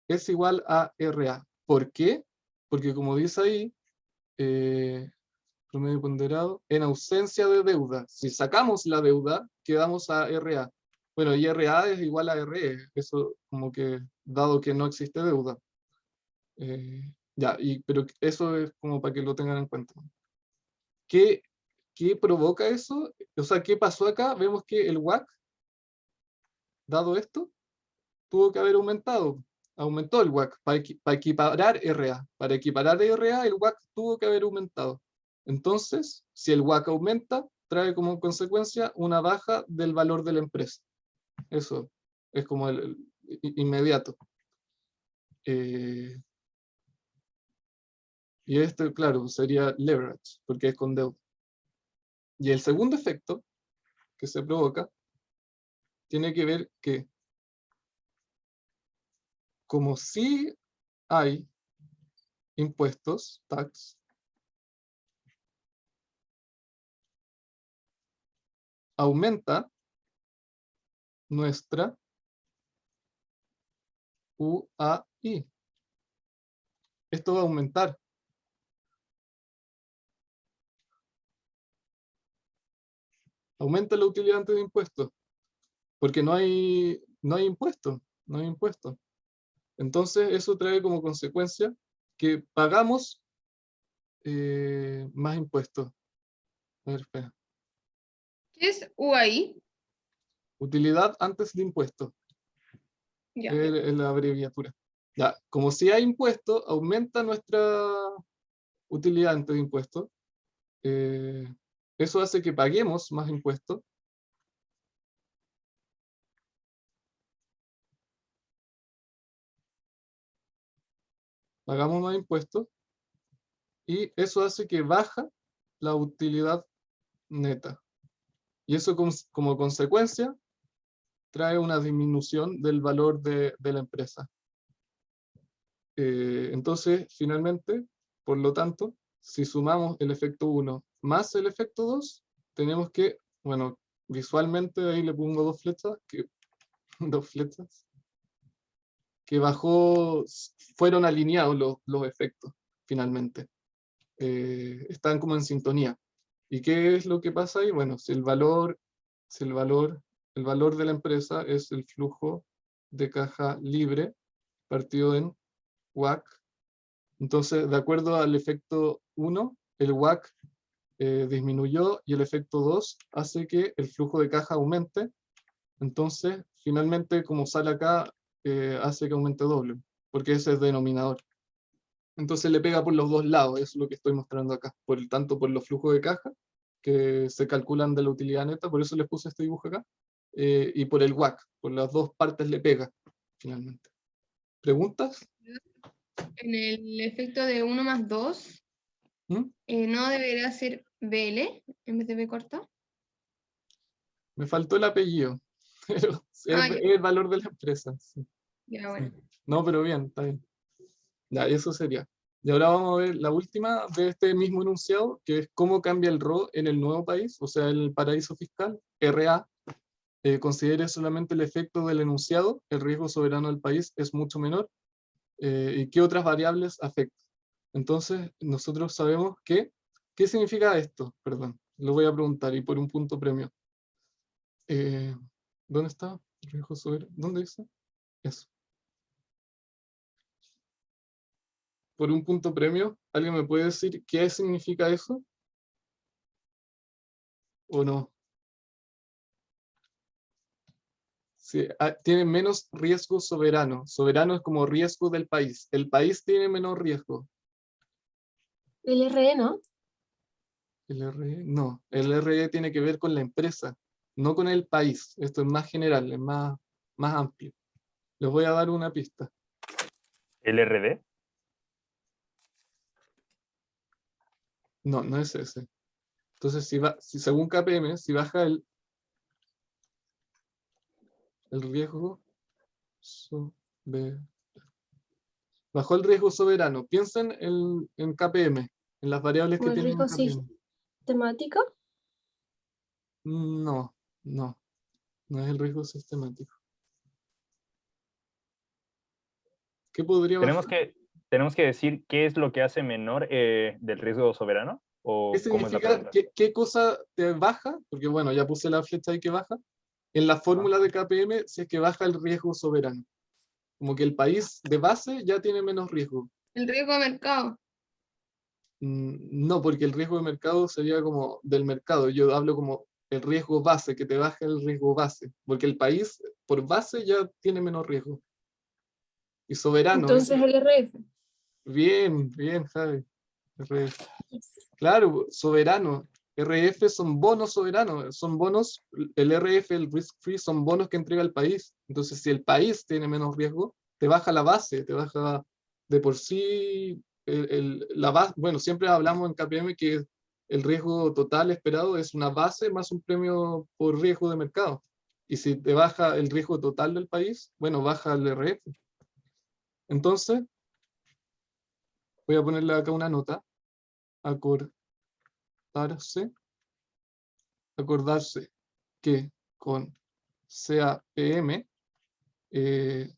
es igual a RA. ¿Por qué? Porque como dice ahí, promedio ponderado, en ausencia de deuda. Si sacamos la deuda, quedamos a RA. Bueno, y RA es igual a RE, eso como que, dado que no existe deuda. Ya, pero eso es como para que lo tengan en cuenta. ¿Qué provoca eso? O sea, ¿qué pasó acá? Vemos que el WACC, dado esto, tuvo que haber aumentado. Aumentó el WACC para equiparar RA. Para equiparar RA, el WACC tuvo que haber aumentado. Entonces, si el WACC aumenta, trae como consecuencia una baja del valor de la empresa. Eso es como el inmediato. Y este, claro, sería leverage, porque es con deuda. Y el segundo efecto que se provoca tiene que ver que, como si hay impuestos, tax, aumenta nuestra UAI. Esto va a aumentar. Aumenta la utilidad antes de impuestos, porque no hay impuestos, no hay impuestos. Entonces eso trae como consecuencia que pagamos más impuestos. A ver, espera. ¿Qué es UAI? Utilidad antes de impuestos. Ya. Es la abreviatura. Ya, como si hay impuestos, aumenta nuestra utilidad antes de impuestos. Eso hace que paguemos más impuestos. Pagamos más impuestos. Y eso hace que baja la utilidad neta. Y eso como consecuencia trae una disminución del valor de la empresa. Entonces, finalmente, por lo tanto, si sumamos el efecto 1 más el efecto 2, tenemos que, bueno, visualmente ahí le pongo dos flechas, que fueron alineados los efectos, finalmente. Están como en sintonía. ¿Y qué es lo que pasa ahí? Bueno, si el valor de la empresa es el flujo de caja libre partido en WACC, entonces, de acuerdo al efecto 1, el WACC disminuyó y el efecto 2 hace que el flujo de caja aumente. Entonces, finalmente, como sale acá, hace que aumente doble, porque ese es denominador. Entonces le pega por los dos lados, eso es lo que estoy mostrando acá. Tanto por los flujos de caja, que se calculan de la utilidad neta, por eso les puse este dibujo acá, y por el WACC, por las dos partes le pega, finalmente. ¿Preguntas? En el efecto de 1 más 2, ¿Mm? ¿no debería ser BL en vez de B corta? Me faltó el apellido, pero Ah, es el valor de la empresa. Sí. Ya, bueno. No, pero bien, está bien. Ya, eso sería. Y ahora vamos a ver la última de este mismo enunciado, que es cómo cambia el RO en el nuevo país, o sea, el paraíso fiscal, RA. Considere solamente el efecto del enunciado, el riesgo soberano del país es mucho menor, y qué otras variables afectan. Entonces, nosotros sabemos que, ¿qué significa esto? Perdón, lo voy a preguntar y por un punto premio. ¿Dónde está? Riesgo soberano. ¿Dónde dice? Eso. Por un punto premio, ¿alguien me puede decir qué significa eso? ¿O no? Sí, tiene menos riesgo soberano. Soberano es como riesgo del país. El país tiene menos riesgo. El RE, ¿no? El RE, no. El RE tiene que ver con la empresa, no con el país. Esto es más general, es más amplio. Les voy a dar una pista. ¿El RD? No, no es ese. Entonces, si según KPM, si baja el riesgo soberano. Bajó el riesgo soberano. Piensen en KPM, en las variables que ¿Como el tienen en riesgo KPM. sistemático? No, no es el riesgo sistemático. ¿Qué podría bajar? Tenemos que decir qué es lo que hace menor del riesgo soberano, o ¿Qué cómo es la significa? pregunta. ¿Qué cosa te baja? Porque bueno, ya puse la flecha ahí que baja. En la fórmula de KPM, si es que baja el riesgo soberano. Como que el país de base ya tiene menos riesgo. El riesgo de mercado. No, porque el riesgo de mercado sería como del mercado. Yo hablo como el riesgo base, que te baje el riesgo base. Porque el país por base ya tiene menos riesgo. Y soberano. Entonces el RF. Bien, Javi. RF. Claro, soberano. RF son bonos soberanos, son bonos, el RF, el risk free, son bonos que entrega el país. Entonces, si el país tiene menos riesgo, te baja la base, te baja de por sí la base. Bueno, siempre hablamos en KPM que el riesgo total esperado es una base más un premio por riesgo de mercado. Y si te baja el riesgo total del país, bueno, baja el RF. Entonces, voy a ponerle acá una nota. Acordarse que con CAPM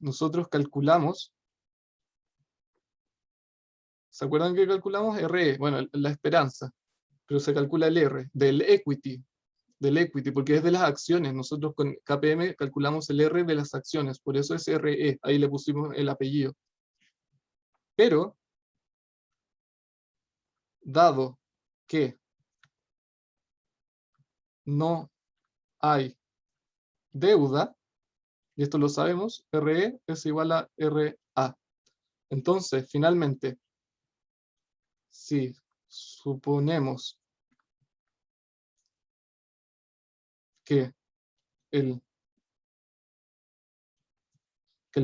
nosotros calculamos, ¿se acuerdan que calculamos? RE, bueno, la esperanza, pero se calcula el R, del equity, porque es de las acciones. Nosotros con KPM calculamos el R de las acciones, por eso es RE, ahí le pusimos el apellido. Pero, dado que no hay deuda, y esto lo sabemos, RE es igual a RA. Entonces, finalmente, si suponemos que el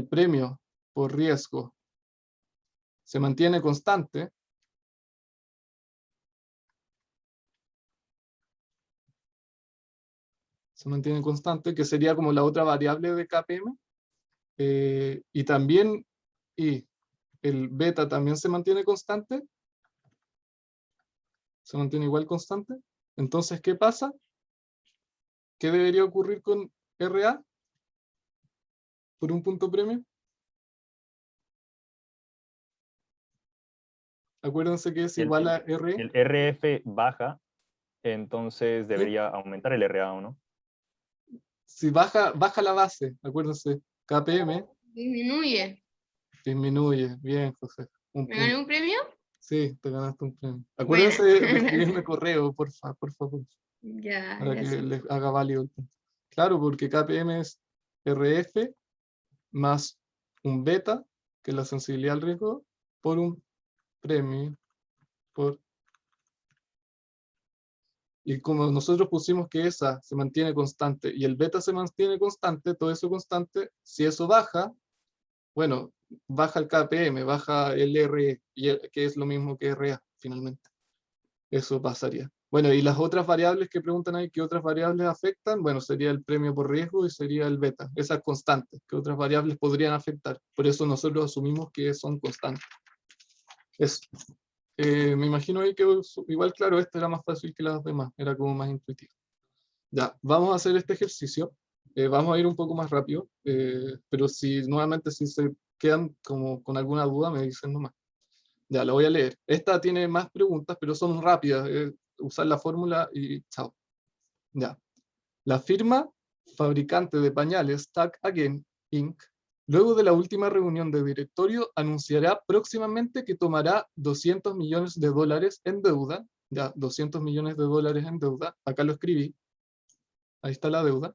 premio por riesgo se mantiene constante, que sería como la otra variable de KPM, y también, y el beta también se mantiene constante, se mantiene igual constante. Entonces, ¿qué pasa? ¿Qué debería ocurrir con RA por un punto premio? Acuérdense que es igual a RE. El RF baja, entonces debería aumentar el RA, ¿o no? Si baja la base, acuérdense, KPM Disminuye. disminuye. Bien, José. Un ¿Me gané punto. un premio? Sí, te ganaste un premio. Acuérdense de Bueno. escribirme correo, por favor, Ya, para que gracias. les haga válido el punto. Claro, porque KPM es RF más un beta, que es la sensibilidad al riesgo, por un premio. Y como nosotros pusimos que esa se mantiene constante y el beta se mantiene constante, todo eso constante, si eso baja, bueno, baja el KPM, baja el RE, que es lo mismo que RA, finalmente. Eso pasaría. Bueno, y las otras variables que preguntan ahí, ¿qué otras variables afectan? Bueno, sería el premio por riesgo y sería el beta. Esas constantes, ¿qué otras variables podrían afectar? Por eso nosotros asumimos que son constantes. Me imagino ahí que igual, claro, este era más fácil que las demás, era como más intuitivo. Ya, vamos a hacer este ejercicio. Vamos a ir un poco más rápido, pero nuevamente si se quedan como con alguna duda me dicen nomás. Ya, lo voy a leer. Esta tiene más preguntas, pero son rápidas. Usar la fórmula y chao. Ya. La firma fabricante de pañales Tag Again Inc., luego de la última reunión de directorio, anunciará próximamente que tomará $200 millones en deuda. Ya, $200 millones en deuda. Acá lo escribí. Ahí está la deuda.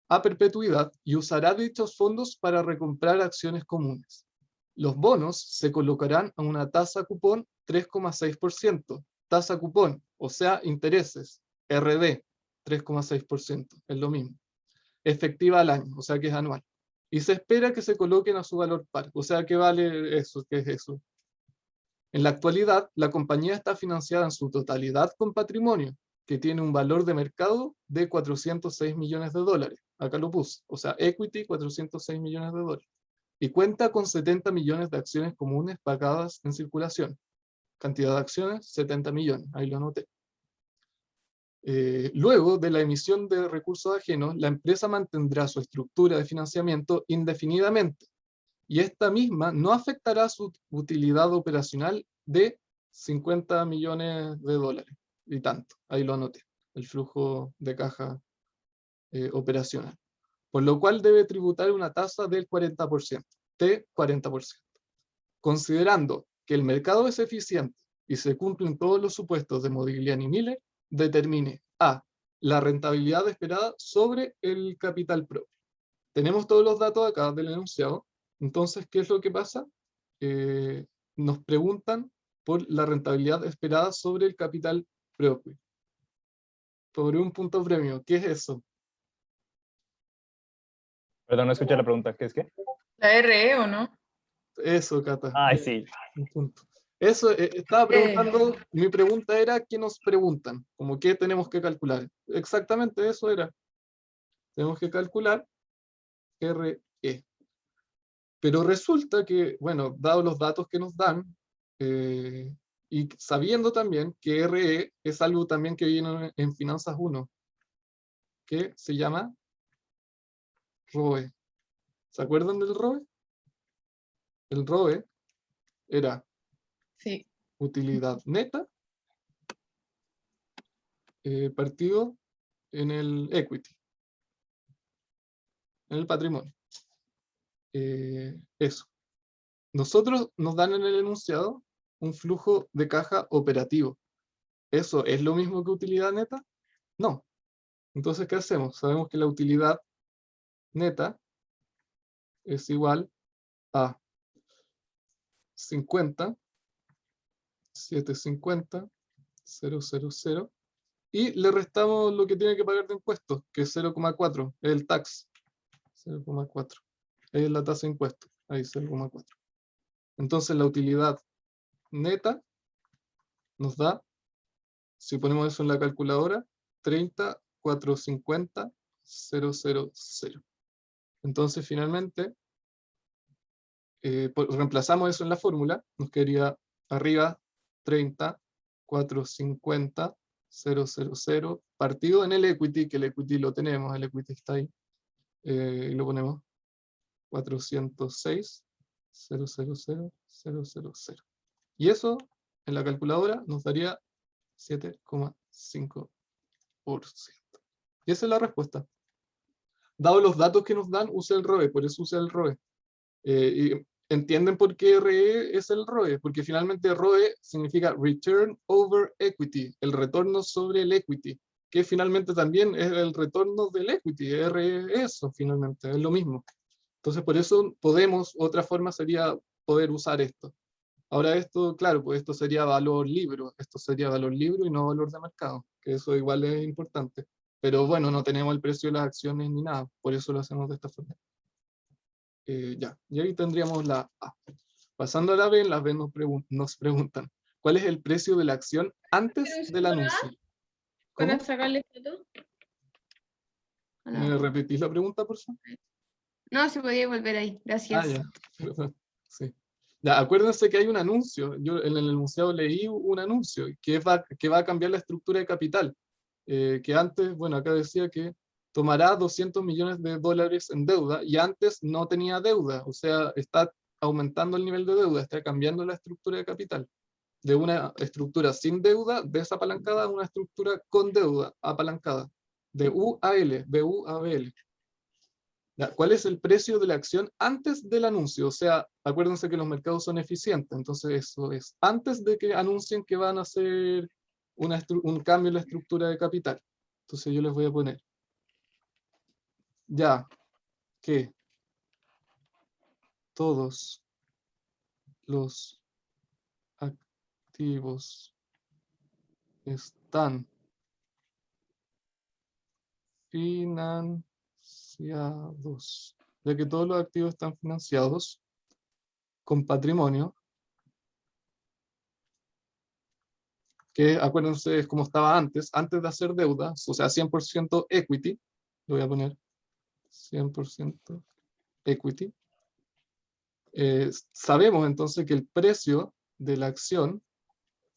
A perpetuidad, y usará dichos fondos para recomprar acciones comunes. Los bonos se colocarán a una tasa cupón 3,6%. Tasa cupón, o sea, intereses, RD, 3,6%, es lo mismo. Efectiva al año, o sea que es anual. Y se espera que se coloquen a su valor par, o sea que vale eso, ¿qué es eso? En la actualidad, la compañía está financiada en su totalidad con patrimonio, que tiene un valor de mercado de $406 millones. Acá lo puse, o sea, equity, $406 millones. Y cuenta con 70 millones de acciones comunes pagadas en circulación. Cantidad de acciones, 70 millones, ahí lo anoté. Luego de la emisión de recursos ajenos, la empresa mantendrá su estructura de financiamiento indefinidamente, y esta misma no afectará su utilidad operacional de $50 millones. Y tanto, ahí lo anoté, el flujo de caja operacional. Por lo cual debe tributar una tasa del 40%, de 40%. Considerando que el mercado es eficiente y se cumplen todos los supuestos de Modigliani y Miller, determine a. La rentabilidad esperada sobre el capital propio. Tenemos todos los datos acá del enunciado. Entonces, ¿qué es lo que pasa? Nos preguntan por la rentabilidad esperada sobre el capital propio. Sobre un punto premio. ¿Qué es eso? Perdón, no escuché la pregunta. ¿Qué es qué? La RE, ¿o no? Eso, Cata. Ay, sí. Un punto. Eso, estaba preguntando, mi pregunta era, ¿qué nos preguntan? Como qué tenemos que calcular. Exactamente eso era. Tenemos que calcular RE. Pero resulta que, bueno, dados los datos que nos dan, y sabiendo también que RE es algo también que viene en Finanzas 1, que se llama ROE. ¿Se acuerdan del ROE? El ROE era Sí. utilidad neta partido en el equity, en el patrimonio. Eso. Nosotros nos dan en el enunciado un flujo de caja operativo. ¿Eso es lo mismo que utilidad neta? No. Entonces, ¿qué hacemos? Sabemos que la utilidad neta es igual a 50, 750, 000, y le restamos lo que tiene que pagar de impuestos, que es 0,4, es el tax. 0,4. Es la tasa de impuestos. Ahí 0,4. Entonces la utilidad neta nos da, si ponemos eso en la calculadora, 30,450,000. Entonces finalmente reemplazamos eso en la fórmula, nos quedaría arriba 30,450,000 partido en el equity, que el equity lo tenemos, el equity está ahí, y lo ponemos 406,000,000. Y eso en la calculadora nos daría 7,5%. Y esa es la respuesta. Dado los datos que nos dan, use el ROE, por eso use el ROE. Y ¿entienden por qué RE es el ROE? Porque finalmente ROE significa Return Over Equity, el retorno sobre el equity, que finalmente también es el retorno del equity. RE es eso, finalmente, es lo mismo. Entonces, por eso otra forma sería poder usar esto. Ahora esto, claro, pues esto sería valor libro y no valor de mercado, que eso igual es importante. Pero bueno, no tenemos el precio de las acciones ni nada, por eso lo hacemos de esta forma. Ya, y ahí tendríamos la A. Pasando a la B, las B nos preguntan, ¿cuál es el precio de la acción antes del anuncio? ¿Para ¿Cómo? sacarle foto? ¿Me repetís la pregunta, por favor? No, se podía volver ahí. Gracias. Ah, ya. Sí. Ya, acuérdense que hay un anuncio. Yo en el enunciado leí un anuncio que va a cambiar la estructura de capital. Que antes, bueno, acá decía que tomará 200 millones de dólares en deuda y antes no tenía deuda. O sea, está aumentando el nivel de deuda, está cambiando la estructura de capital. De una estructura sin deuda, desapalancada, a una estructura con deuda, apalancada. De U a L, de U a BL. Ya, ¿cuál es el precio de la acción antes del anuncio? O sea, acuérdense que los mercados son eficientes, entonces eso es antes de que anuncien que van a hacer un cambio en la estructura de capital. Entonces yo les voy a poner, ya que todos los activos están financiados, ya que todos los activos están financiados con patrimonio, que acuérdense es como estaba antes de hacer deuda, o sea, 100% equity, lo voy a poner 100% equity. Sabemos entonces que el precio de la acción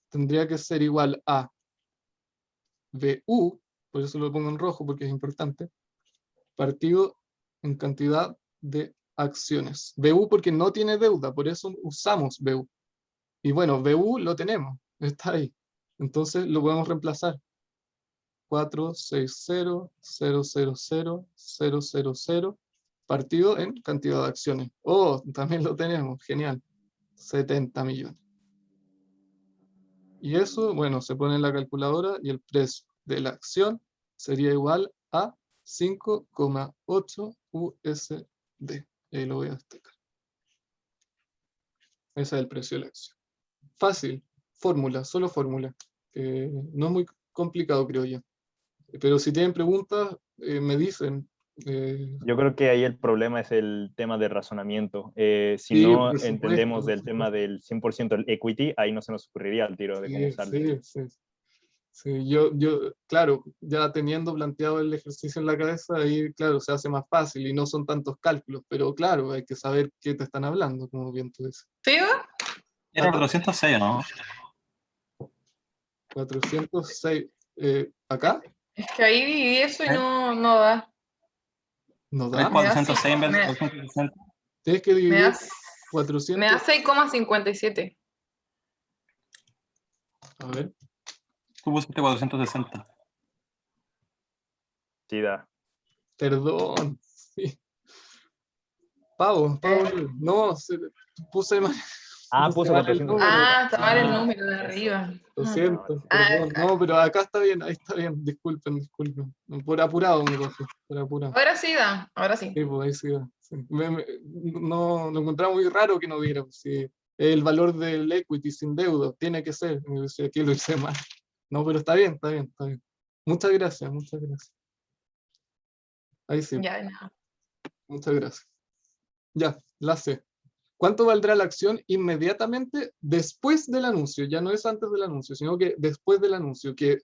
tendría que ser igual a BU, por eso lo pongo en rojo porque es importante, partido en cantidad de acciones. BU porque no tiene deuda, por eso usamos BU. Y bueno, BU lo tenemos, está ahí. Entonces lo podemos reemplazar. 460,000,000 partido en cantidad de acciones. Oh, también lo tenemos, genial. 70 millones. Y eso, bueno, se pone en la calculadora y el precio de la acción sería igual a 5,8 USD. Ahí lo voy a destacar. Ese es el precio de la acción. Fácil, fórmula, solo fórmula. No es muy complicado, creo yo. Pero si tienen preguntas, me dicen. Yo creo que ahí el problema es el tema de razonamiento. Si Sí, no por supuesto, entendemos por del tema del 100% el equity, ahí no se nos ocurriría al tiro de cómo usarlo. Sí, yo, claro, ya teniendo planteado el ejercicio en la cabeza, ahí, claro, se hace más fácil y no son tantos cálculos, pero claro, hay que saber qué te están hablando, como bien tú dices. ¿Sí, va? Era 406, ¿no? 406, ¿acá? Es que ahí dividí eso y no da. ¿No ¿Es da? 406 en vez de 460? Tienes que Me dividir da 400. 6,57. A ver, Tú pusiste 460. Sí, da. perdón. Sí. Pavo, no, puse mal. Ah, puse puso mal el 400. número. Ah, está mal el Ah, número de arriba. Lo siento, Ah, perdón. No, pero acá está bien, ahí está bien. Disculpen. Por apurado me pasé, por apurado. ahora sí da, ahora sí. Sí, pues ahí sí da. Sí. No, lo encontraba muy raro que no diera. Pues, sí. El valor del equity sin deuda tiene que ser. Me decía, aquí lo hice mal. No, pero está bien. Muchas gracias. Ahí sí, Ya, de nada. muchas gracias. Ya, la sé. ¿Cuánto valdrá la acción inmediatamente después del anuncio? Ya no es antes del anuncio, sino que después del anuncio, que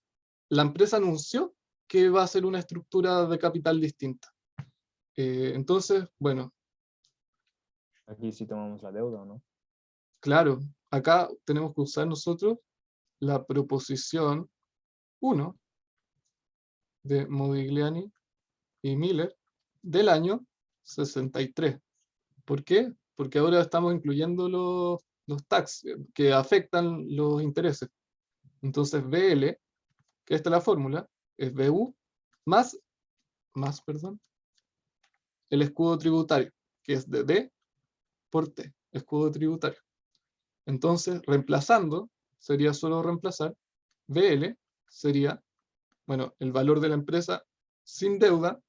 la empresa anunció que va a ser una estructura de capital distinta. Entonces, bueno, Aquí sí tomamos la deuda, ¿no? claro, acá tenemos que usar nosotros la proposición 1 de Modigliani y Miller del año 63. ¿Por qué? Porque ahora estamos incluyendo los tax que afectan los intereses. Entonces BL, que esta es la fórmula, es BU más, el escudo tributario, que es de D por T, escudo tributario. Entonces, reemplazando, sería solo reemplazar, BL sería, bueno, el valor de la empresa sin deuda,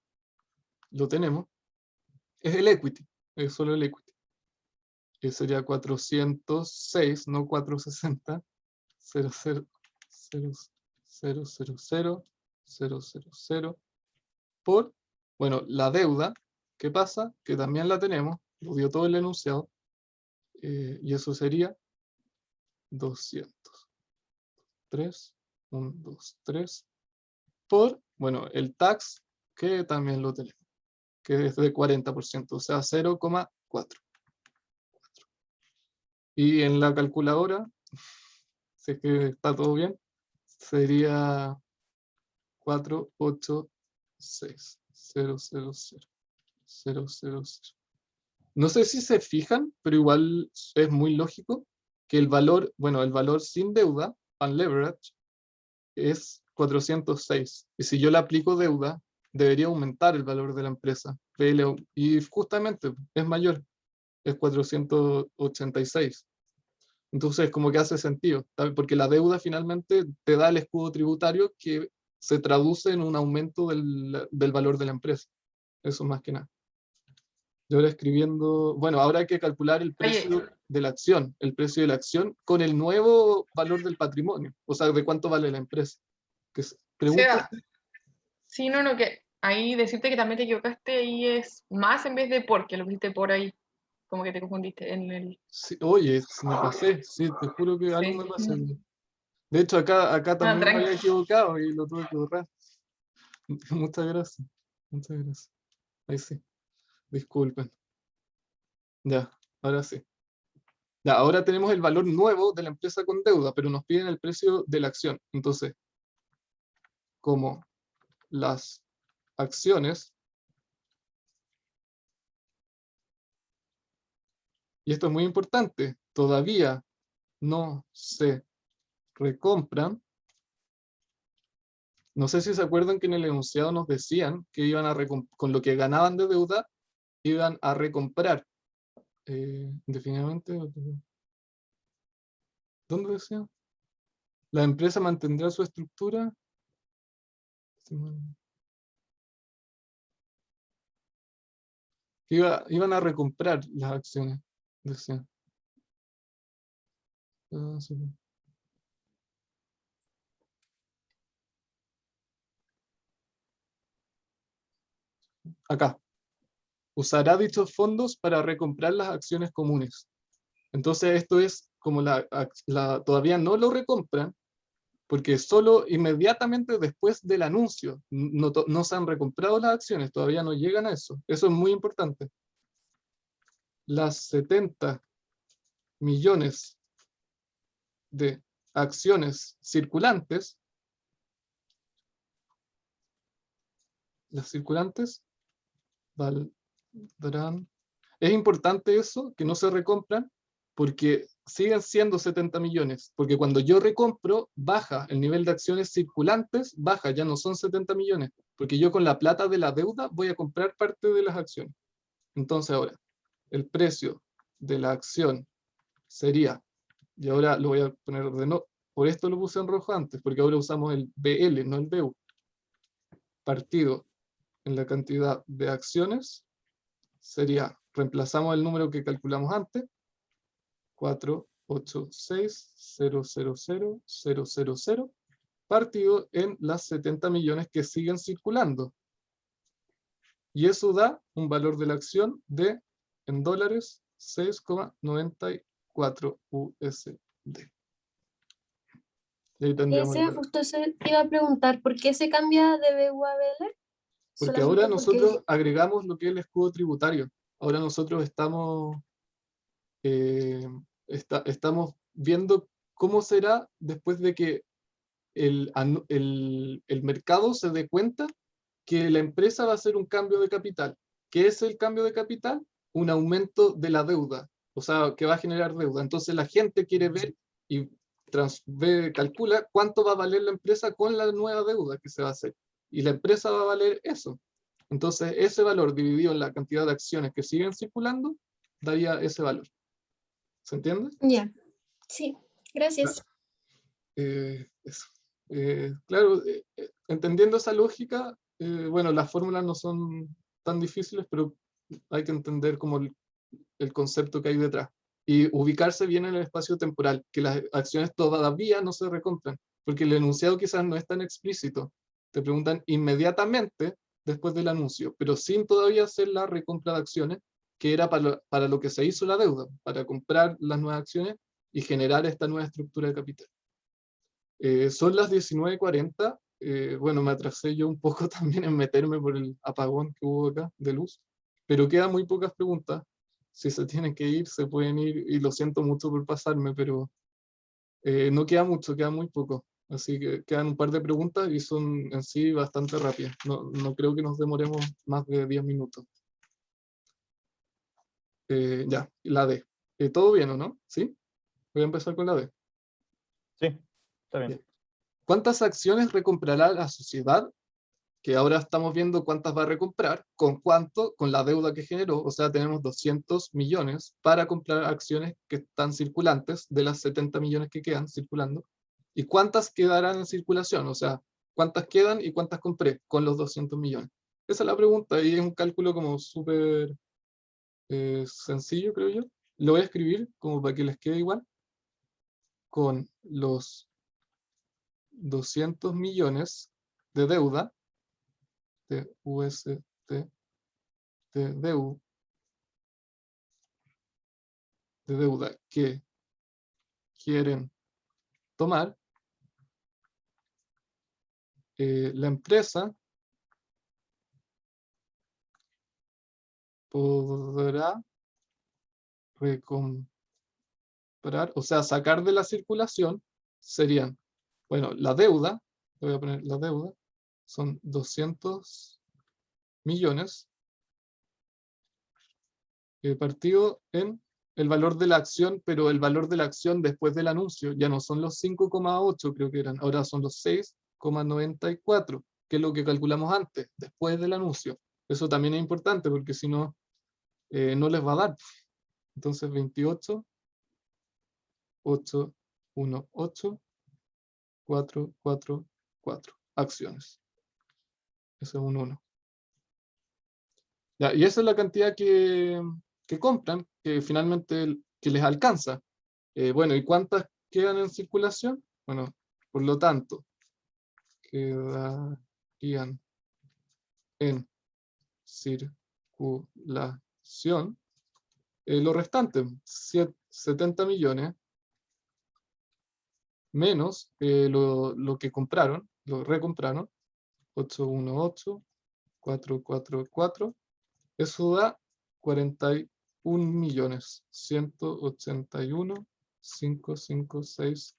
lo tenemos, es el equity, es solo el equity. Que sería 406, no 460, 0,000,000 por, bueno, la deuda, ¿qué pasa? Que también la tenemos, lo dio todo el enunciado, y eso sería 200. 3, 1, 2, 3, por, bueno, el tax, que también lo tenemos, que es de 40%, o sea, 0,4. Y en la calculadora, si es que está todo bien, sería 486.000.000. No sé si se fijan, pero igual es muy lógico que el valor, bueno, el valor sin deuda, unleveraged, es 406. Y si yo le aplico deuda, debería aumentar el valor de la empresa. Y justamente es mayor, es 486. Entonces, como que hace sentido, ¿sabes? Porque la deuda finalmente te da el escudo tributario que se traduce en un aumento del valor de la empresa. Eso más que nada. Yo ahora escribiendo, bueno, ahora hay que calcular el precio de la acción, el precio de la acción con el nuevo valor del patrimonio, o sea, de cuánto vale la empresa. ¿Pregunta? Sí, no, que ahí decirte que también te equivocaste, ahí es más en vez de por, que lo pusiste por ahí, como que te confundiste en el... Sí, oye, me pasé, sí, te juro que algo me pasé. De hecho, acá también me tranqui. había equivocado y lo tuve que borrar. Muchas gracias, muchas gracias. Ahí sí, disculpen. Ya, ahora sí. Ya, ahora tenemos el valor nuevo de la empresa con deuda, pero nos piden el precio de la acción. Entonces, como las acciones, y esto es muy importante, todavía no se recompran. No sé si se acuerdan que en el enunciado nos decían que iban a con lo que ganaban de deuda, iban a recomprar. Definitivamente, ¿dónde decía? La empresa mantendrá su estructura. Iban a recomprar las acciones, decía. Sí. Acá. Usará dichos fondos para recomprar las acciones comunes. Entonces esto es como todavía no lo recompran, porque solo inmediatamente después del anuncio no se han recomprado las acciones, todavía no llegan a eso. Eso es muy importante. Las 70 millones de acciones circulantes, las circulantes valdrán. Es importante eso, que no se recompran, porque siguen siendo 70 millones, porque cuando yo recompro, baja el nivel de acciones circulantes, baja, ya no son 70 millones, porque yo con la plata de la deuda voy a comprar parte de las acciones. Entonces ahora, el precio de la acción sería, y ahora lo voy a poner de nuevo, por esto lo puse en rojo antes, porque ahora usamos el BL, no el BU, partido en la cantidad de acciones, sería, reemplazamos el número que calculamos antes, 486.000.000, partido en las 70 millones que siguen circulando. Y eso da un valor de la acción de, en dólares, 6,94 USD. Y ahí tendríamos el valor. Justo se iba a preguntar, ¿por qué se cambia de BU a BL? Porque ahora nosotros agregamos lo que es el escudo tributario. Ahora nosotros estamos viendo cómo será después de que el mercado se dé cuenta que la empresa va a hacer un cambio de capital. ¿Qué es el cambio de capital? Un aumento de la deuda, o sea, que va a generar deuda. Entonces la gente quiere ver y calcula cuánto va a valer la empresa con la nueva deuda que se va a hacer. Y la empresa va a valer eso. Entonces ese valor dividido en la cantidad de acciones que siguen circulando, daría ese valor. ¿Se entiende? Ya, sí, gracias. Eso. Claro, entendiendo esa lógica, bueno, las fórmulas no son tan difíciles, pero hay que entender como el concepto que hay detrás. Y ubicarse bien en el espacio temporal, que las acciones todavía no se recompran, porque el enunciado quizás no es tan explícito. Te preguntan inmediatamente después del anuncio, pero sin todavía hacer la recompra de acciones, que era para lo que se hizo la deuda, para comprar las nuevas acciones y generar esta nueva estructura de capital. Son las 19:40. Bueno, me atrasé yo un poco también en meterme por el apagón que hubo acá de luz, pero quedan muy pocas preguntas. si se tienen que ir, se pueden ir, y lo siento mucho por pasarme, pero no queda mucho, queda muy poco. Así que quedan un par de preguntas y son en sí bastante rápidas. No creo que nos demoremos más de 10 minutos. Ya, la D. ¿Todo bien o no? ¿Sí? Voy a empezar con la D. Sí, está bien. Bien. ¿Cuántas acciones recomprará la sociedad? Que ahora estamos viendo cuántas va a recomprar, con cuánto, con la deuda que generó, o sea, tenemos 200 millones para comprar acciones que están circulantes, de las 70 millones que quedan circulando, y cuántas quedarán en circulación, o sea, cuántas quedan y cuántas compré con los 200 millones. Esa es la pregunta, y es un cálculo como súper sencillo, creo yo. Lo voy a escribir como para que les quede igual, con los 200 millones de deuda, de USD, de deuda que quieren tomar, la empresa podrá recomprar, o sea, sacar de la circulación serían, bueno, la deuda, voy a poner la deuda, son 200 millones partido en el valor de la acción, pero el valor de la acción después del anuncio ya no son los 5,8, creo que eran, ahora son los 6,94, que es lo que calculamos antes, después del anuncio. Eso también es importante porque si no, no les va a dar. Entonces 28, 8, 1, 8, 4, 4, 4 acciones. Eso es un 1. Ya, y esa es la cantidad que compran, que finalmente que les alcanza. Bueno, ¿y cuántas quedan en circulación? Bueno, por lo tanto, quedarían en circulación lo restante, 70 millones, menos lo que compraron, lo recompraron, 818, 444, eso da 41.181.556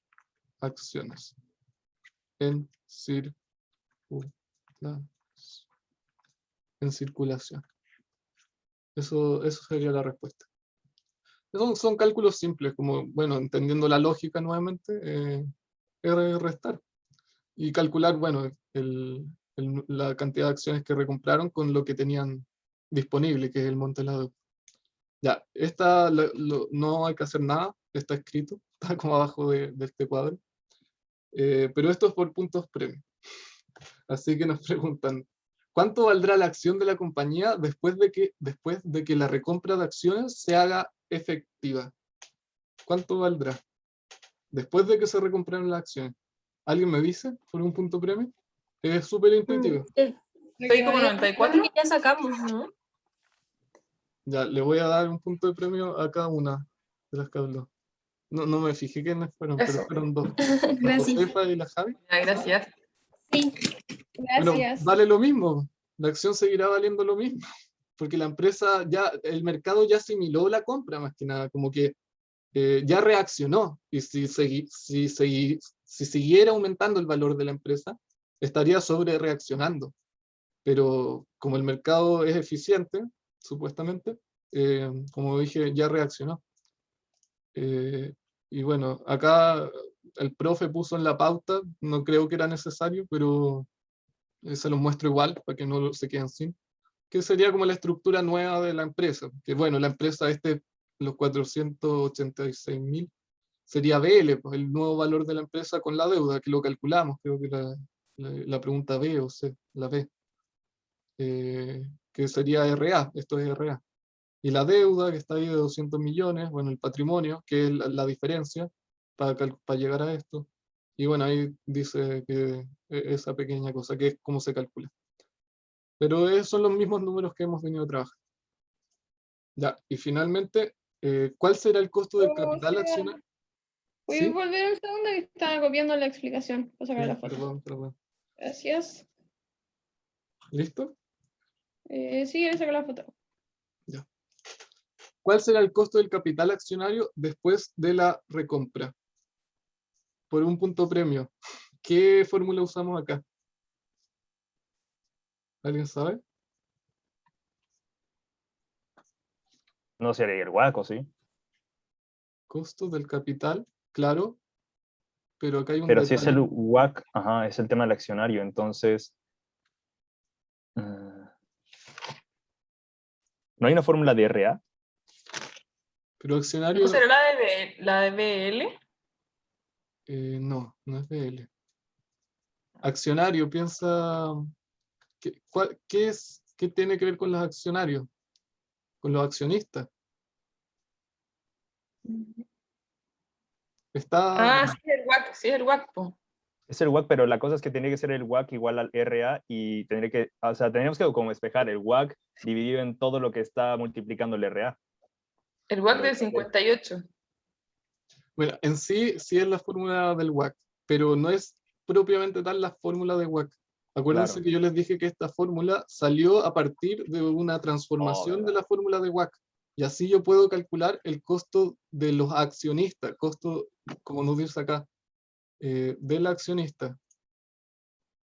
acciones en circulación. Eso sería la respuesta. Son cálculos simples, como, bueno, entendiendo la lógica nuevamente, restar. Y calcular, bueno, la cantidad de acciones que recompraron con lo que tenían disponible, que es el monte de la deuda. Ya, esta no hay que hacer nada, está escrito, está como abajo de este cuadro. Pero esto es por puntos premium. Así que nos preguntan, ¿cuánto valdrá la acción de la compañía después de que la recompra de acciones se haga efectiva? ¿Cuánto valdrá después de que se recompraron las acciones? ¿Alguien me dice por un punto premio? Es súper intuitivo. Estoy como Creo 94. que ya sacamos, ¿no? Ya, le voy a dar un punto de premio a cada una de las que habló. No me fijé quiénes fueron, pero Eso. fueron dos. La Gracias. Josefa y la Javi. Ya, gracias. Sí. Bueno, Gracias. vale lo mismo. La acción seguirá valiendo lo mismo. Porque la empresa el mercado ya asimiló la compra más que nada, como que ya reaccionó. Y si siguiera aumentando el valor de la empresa, estaría sobre reaccionando. Pero como el mercado es eficiente, supuestamente, como dije, ya reaccionó. Y bueno, acá el profe puso en la pauta, no creo que era necesario, pero se los muestro igual para que no se queden sin, que sería como la estructura nueva de la empresa, que bueno, la empresa los 486.000 sería BL, pues el nuevo valor de la empresa con la deuda, que lo calculamos, creo que la pregunta B o C, la B, que sería RA, esto es RA. Y la deuda, que está ahí de 200 millones, bueno, el patrimonio, que es la diferencia para llegar a esto. Y bueno, ahí dice que esa pequeña cosa, que es cómo se calcula. Pero son los mismos números que hemos venido a trabajar. Ya, y finalmente, ¿cuál será el costo del capital accionario? ¿Puedes ¿Sí? volver un segundo que estaba copiando la explicación para sacar la foto? Perdón. Gracias. ¿Listo? Sí, le saco la foto. Ya. ¿Cuál será el costo del capital accionario después de la recompra? Por un punto premio. ¿Qué fórmula usamos acá? ¿Alguien sabe? No sería el WACC, ¿sí? Costo del capital, claro. Pero acá hay un Pero si es el detalle. WACC, ajá, es el tema del accionario, entonces... ¿no hay una fórmula de RA? Pero accionario, ¿No será la de BL? no, no es BL. Accionario, piensa, ¿qué tiene que ver con los accionarios? Con los accionistas. Está, Ah, sí, el WAC, sí, el WAC, po. Es el WACC, pero la cosa es que tiene que ser el WACC igual al RA y tendría que, o sea, tendríamos que como despejar el WACC dividido en todo lo que está multiplicando el RA. El WAC Pero del 58. bueno, en sí es la fórmula del WACC, pero no es propiamente tal la fórmula de WACC. Acuérdense Claro. que yo les dije que esta fórmula salió a partir de una transformación de ¿verdad? la fórmula de WACC. Y así yo puedo calcular el costo de los accionistas, costo, como nos dice acá, del accionista,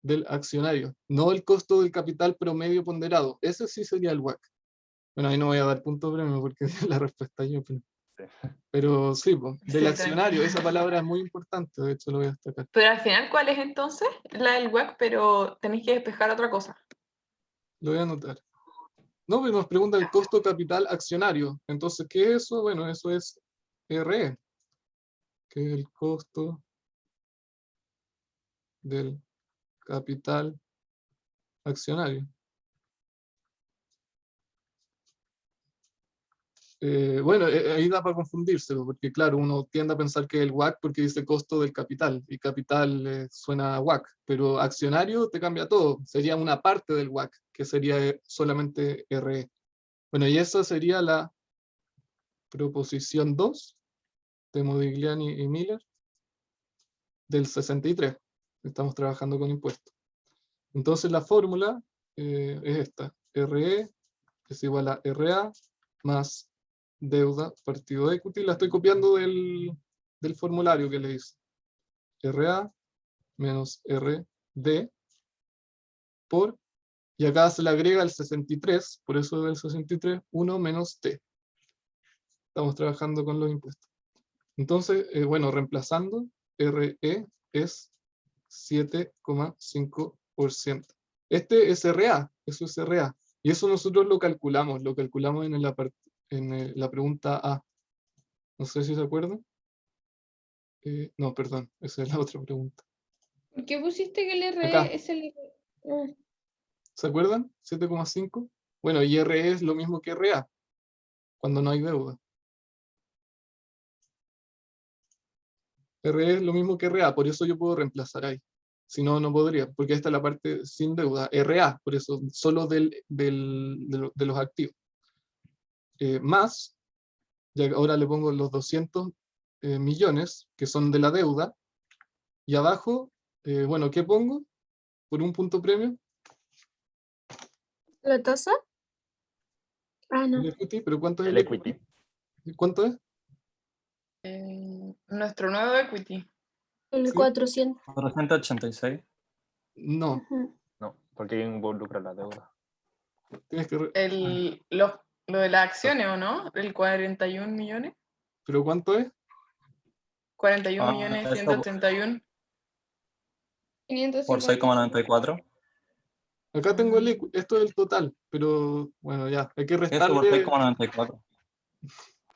del accionario, no el costo del capital promedio ponderado. Ese sí sería el WACC. Bueno, ahí no voy a dar punto premio porque la respuesta yo, pero sí, po, del Sí, accionario, esa palabra es muy importante, de hecho lo voy a destacar. Pero al final, ¿cuál es entonces? La del WAC, pero tenéis que despejar otra cosa. Lo voy a anotar. No, pero nos pregunta el costo capital accionario. Entonces, ¿qué es eso? Bueno, eso es RE, que es el costo del capital accionario. Bueno, ahí da para confundirse, porque claro, uno tiende a pensar que es el WACC porque dice costo del capital, y capital suena a WACC, pero accionario te cambia todo, sería una parte del WACC, que sería solamente RE. Bueno, y esa sería la proposición 2 de Modigliani y Miller del 63. Estamos trabajando con impuestos. Entonces la fórmula es esta, RE es igual a RA más deuda partido de equity. La estoy copiando del formulario que le hice. RA menos RD por, y acá se le agrega el 63, por eso del 63, 1 menos T. Estamos trabajando con los impuestos. Entonces, bueno, reemplazando, RE es 7,5%. Este es RA, eso es RA. Y eso nosotros lo calculamos en la pregunta A. No sé si se acuerdan. No, perdón, esa es la otra pregunta. ¿Por qué pusiste que el Acá. RE es el... Ah, ¿Se acuerdan? 7,5. Bueno, y RE es lo mismo que RA, cuando no hay deuda. RE es lo mismo que RA, por eso yo puedo reemplazar ahí. Si no, no podría, porque esta es la parte sin deuda. RA, por eso, solo de los activos. Más, ya ahora le pongo los 200 millones, que son de la deuda, y abajo, bueno, ¿qué pongo? Por un punto premio, ¿La tasa? Ah, no. el equity, pero ¿cuánto es El el equity. equity? ¿Cuánto es? Nuestro nuevo equity. El Sí. 400. 486. No, Ujú. No, porque involucra la deuda. tienes que... Lo de las acciones, ¿o no? El 41 millones. ¿Pero cuánto es? 41 Ah, millones eso 181. por 550. 6,94. Acá tengo el equity, esto es el total, pero bueno, ya, hay que Eso por restarle, 6,94.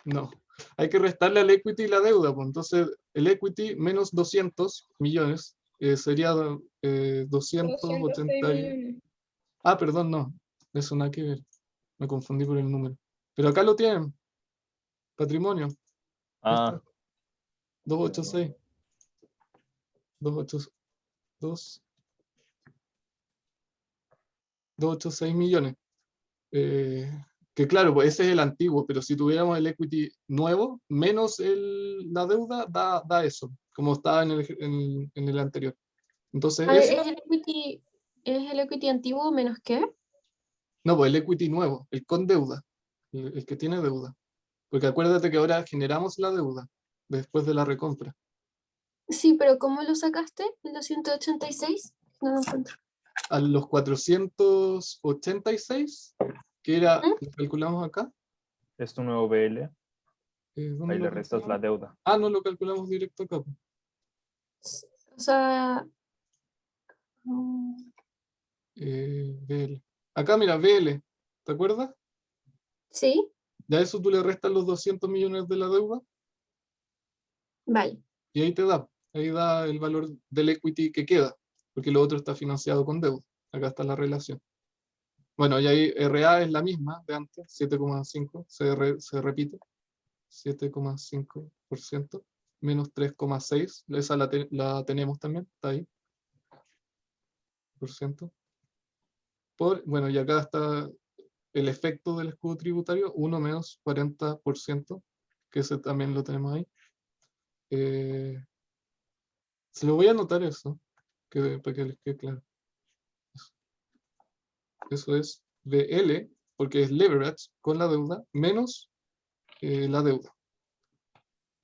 no, hay que restarle al equity y la deuda, pues entonces el equity menos 200 millones sería 280. 206 millones. Ah, perdón, no, eso nada que ver, me confundí por el número. Pero acá lo tienen, patrimonio, ahí Ah, está, 286, 286, 286 millones. Que claro, pues ese es el antiguo, pero si tuviéramos el equity nuevo, menos la deuda, da eso, como estaba en el anterior. Entonces, A ver, ese, ¿es el equity antiguo menos qué? no, pues el equity nuevo, el con deuda, el que tiene deuda. Porque acuérdate que ahora generamos la deuda después de la recompra. Sí, pero ¿cómo lo sacaste? ¿El 286? No lo encuentro. A los 486, que era, ¿Mm? lo calculamos acá. Es tu nuevo BL, ¿Dónde ahí lo le restas la calculamos? deuda. Ah, no, lo calculamos directo acá. Po. O sea, BL. Acá, mira, BL. ¿Te acuerdas? sí, Ya eso tú le restas los 200 millones de la deuda vale. y ahí te da. Ahí da el valor del equity que queda, porque lo otro está financiado con deuda. Acá está la relación. Bueno, y ahí RA es la misma de antes, 7,5, se repite. 7,5% menos 3,6, esa la tenemos también, está ahí. Por ciento. Bueno, y acá está el efecto del escudo tributario, 1 menos 40%, que ese también lo tenemos ahí. Se lo voy a anotar eso, para que les quede claro. Eso es BL, porque es leverage con la deuda, menos la deuda.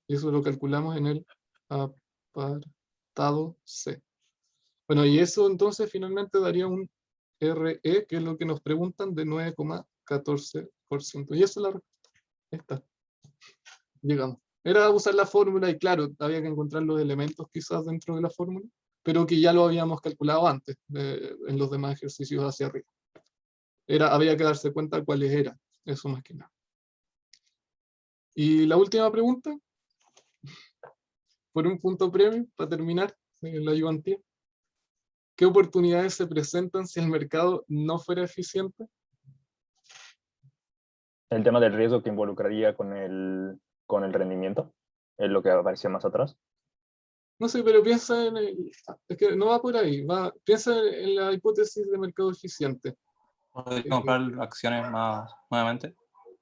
Y eso lo calculamos en el apartado C. Bueno, y eso entonces finalmente daría un RE, que es lo que nos preguntan, de 9,14%. Y esa es la respuesta. Ahí está. Llegamos. Era usar la fórmula y claro, había que encontrar los elementos quizás dentro de la fórmula, pero que ya lo habíamos calculado antes en los demás ejercicios hacia arriba. Había que darse cuenta cuáles eran, eso más que nada. Y la última pregunta, por un punto premio, para terminar, la ayudantía. ¿Qué oportunidades se presentan si el mercado no fuera eficiente? El tema del riesgo que involucraría con el rendimiento, es lo que aparecía más atrás. No sé, pero piensa es que no va por ahí, piensa en la hipótesis de mercado eficiente. ¿Podría comprar acciones más nuevamente?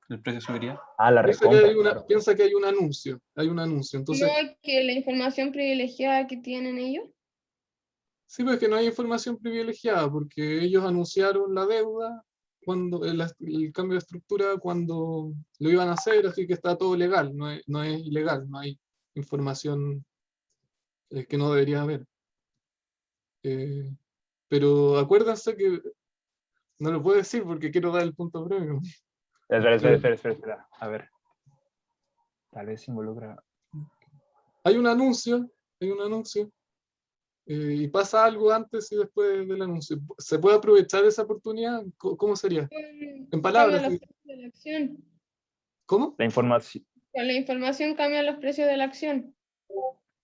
¿El precio subiría? Ah, la Piensa recompra, claro. piensa que hay un anuncio, entonces, ¿No es que la información privilegiada que tienen ellos? sí, pero es que no hay información privilegiada, porque ellos anunciaron la deuda, cuando el cambio de estructura cuando lo iban a hacer, así que está todo legal, no es ilegal, no hay información que no debería haber. Pero acuérdense que no lo puedo decir porque quiero dar el punto premio. Espera. A ver. Tal vez involucra. Hay un anuncio, y pasa algo antes y después del anuncio. ¿Se puede aprovechar esa oportunidad? ¿Cómo sería? En palabras. Cambian los precios de la acción. ¿Cómo? La información. Con la información cambian los precios de la acción.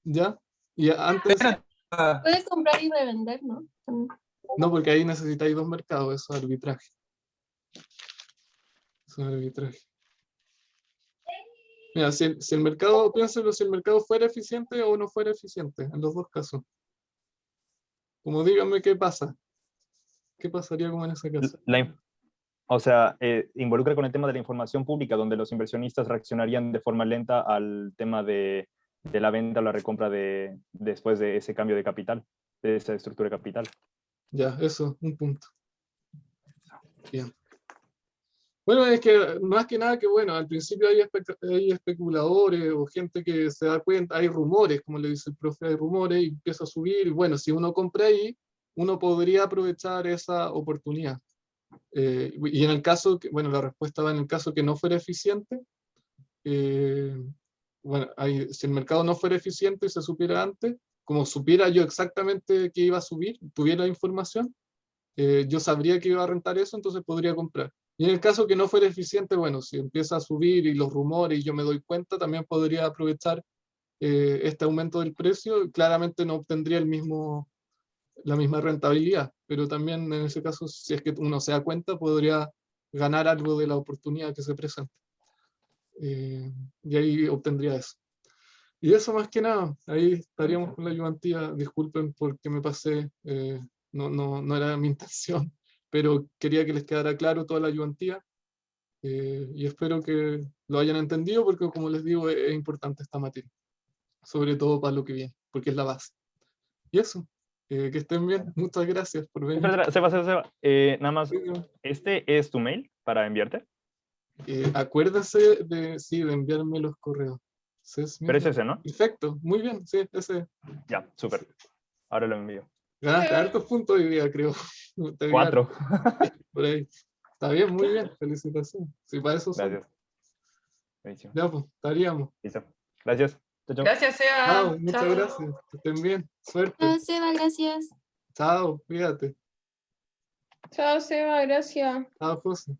¿Ya? Y antes, Puedes comprar y revender, ¿no? También. no, porque ahí necesitáis dos mercados, eso es arbitraje. Mira, si el mercado, piénsalo, si el mercado fuera eficiente o no fuera eficiente, en los dos casos. Como díganme qué pasa. ¿Qué pasaría como en ese caso? O sea, involucra con el tema de la información pública, donde los inversionistas reaccionarían de forma lenta al tema de la venta o la recompra después de ese cambio de capital, de esa estructura de capital. Ya, eso, un punto. Bien. Bueno, es que más que nada que, bueno, al principio hay especuladores o gente que se da cuenta, hay rumores, como le dice el profe, hay rumores y empieza a subir. Y bueno, si uno compra ahí, uno podría aprovechar esa oportunidad. Y en el caso, bueno, la respuesta va en el caso que no fuera eficiente. Bueno, si el mercado no fuera eficiente y se supiera antes, como supiera yo exactamente que iba a subir, tuviera información, yo sabría que iba a rentar eso, entonces podría comprar. Y en el caso que no fuera eficiente, bueno, si empieza a subir y los rumores y yo me doy cuenta, también podría aprovechar este aumento del precio. Claramente no obtendría la misma rentabilidad, pero también en ese caso, si es que uno se da cuenta, podría ganar algo de la oportunidad que se presenta. Y ahí obtendría eso. Y eso más que nada, ahí estaríamos con la ayudantía. Disculpen porque me pasé, no era mi intención, pero quería que les quedara claro toda la ayudantía. Y espero que lo hayan entendido porque, como les digo, es importante esta materia, sobre todo para lo que viene, porque es la base. Y eso, que estén bien. Muchas gracias por venir. Espera, Seba. Nada más, ¿este es tu mail para enviarte? Acuérdense de, sí, de enviarme los correos. Ese es mi- Pero es ese, ¿no? Perfecto, muy bien, sí, ese. Ya, súper. Ahora lo envío. Ganaste hartos puntos hoy día, creo. Te vi 4. harto por ahí. Está bien, muy bien, felicitaciones. Sí, para eso son. Gracias. Buenísimo. Ya, pues, estaríamos. Listo. Gracias. Chao, chao. Gracias, Seba. Chao, muchas Chao. gracias. Que estén bien. Suerte. Chao, Seba, gracias. Chao, cuídate. Chao, Seba, gracias. Chao, José.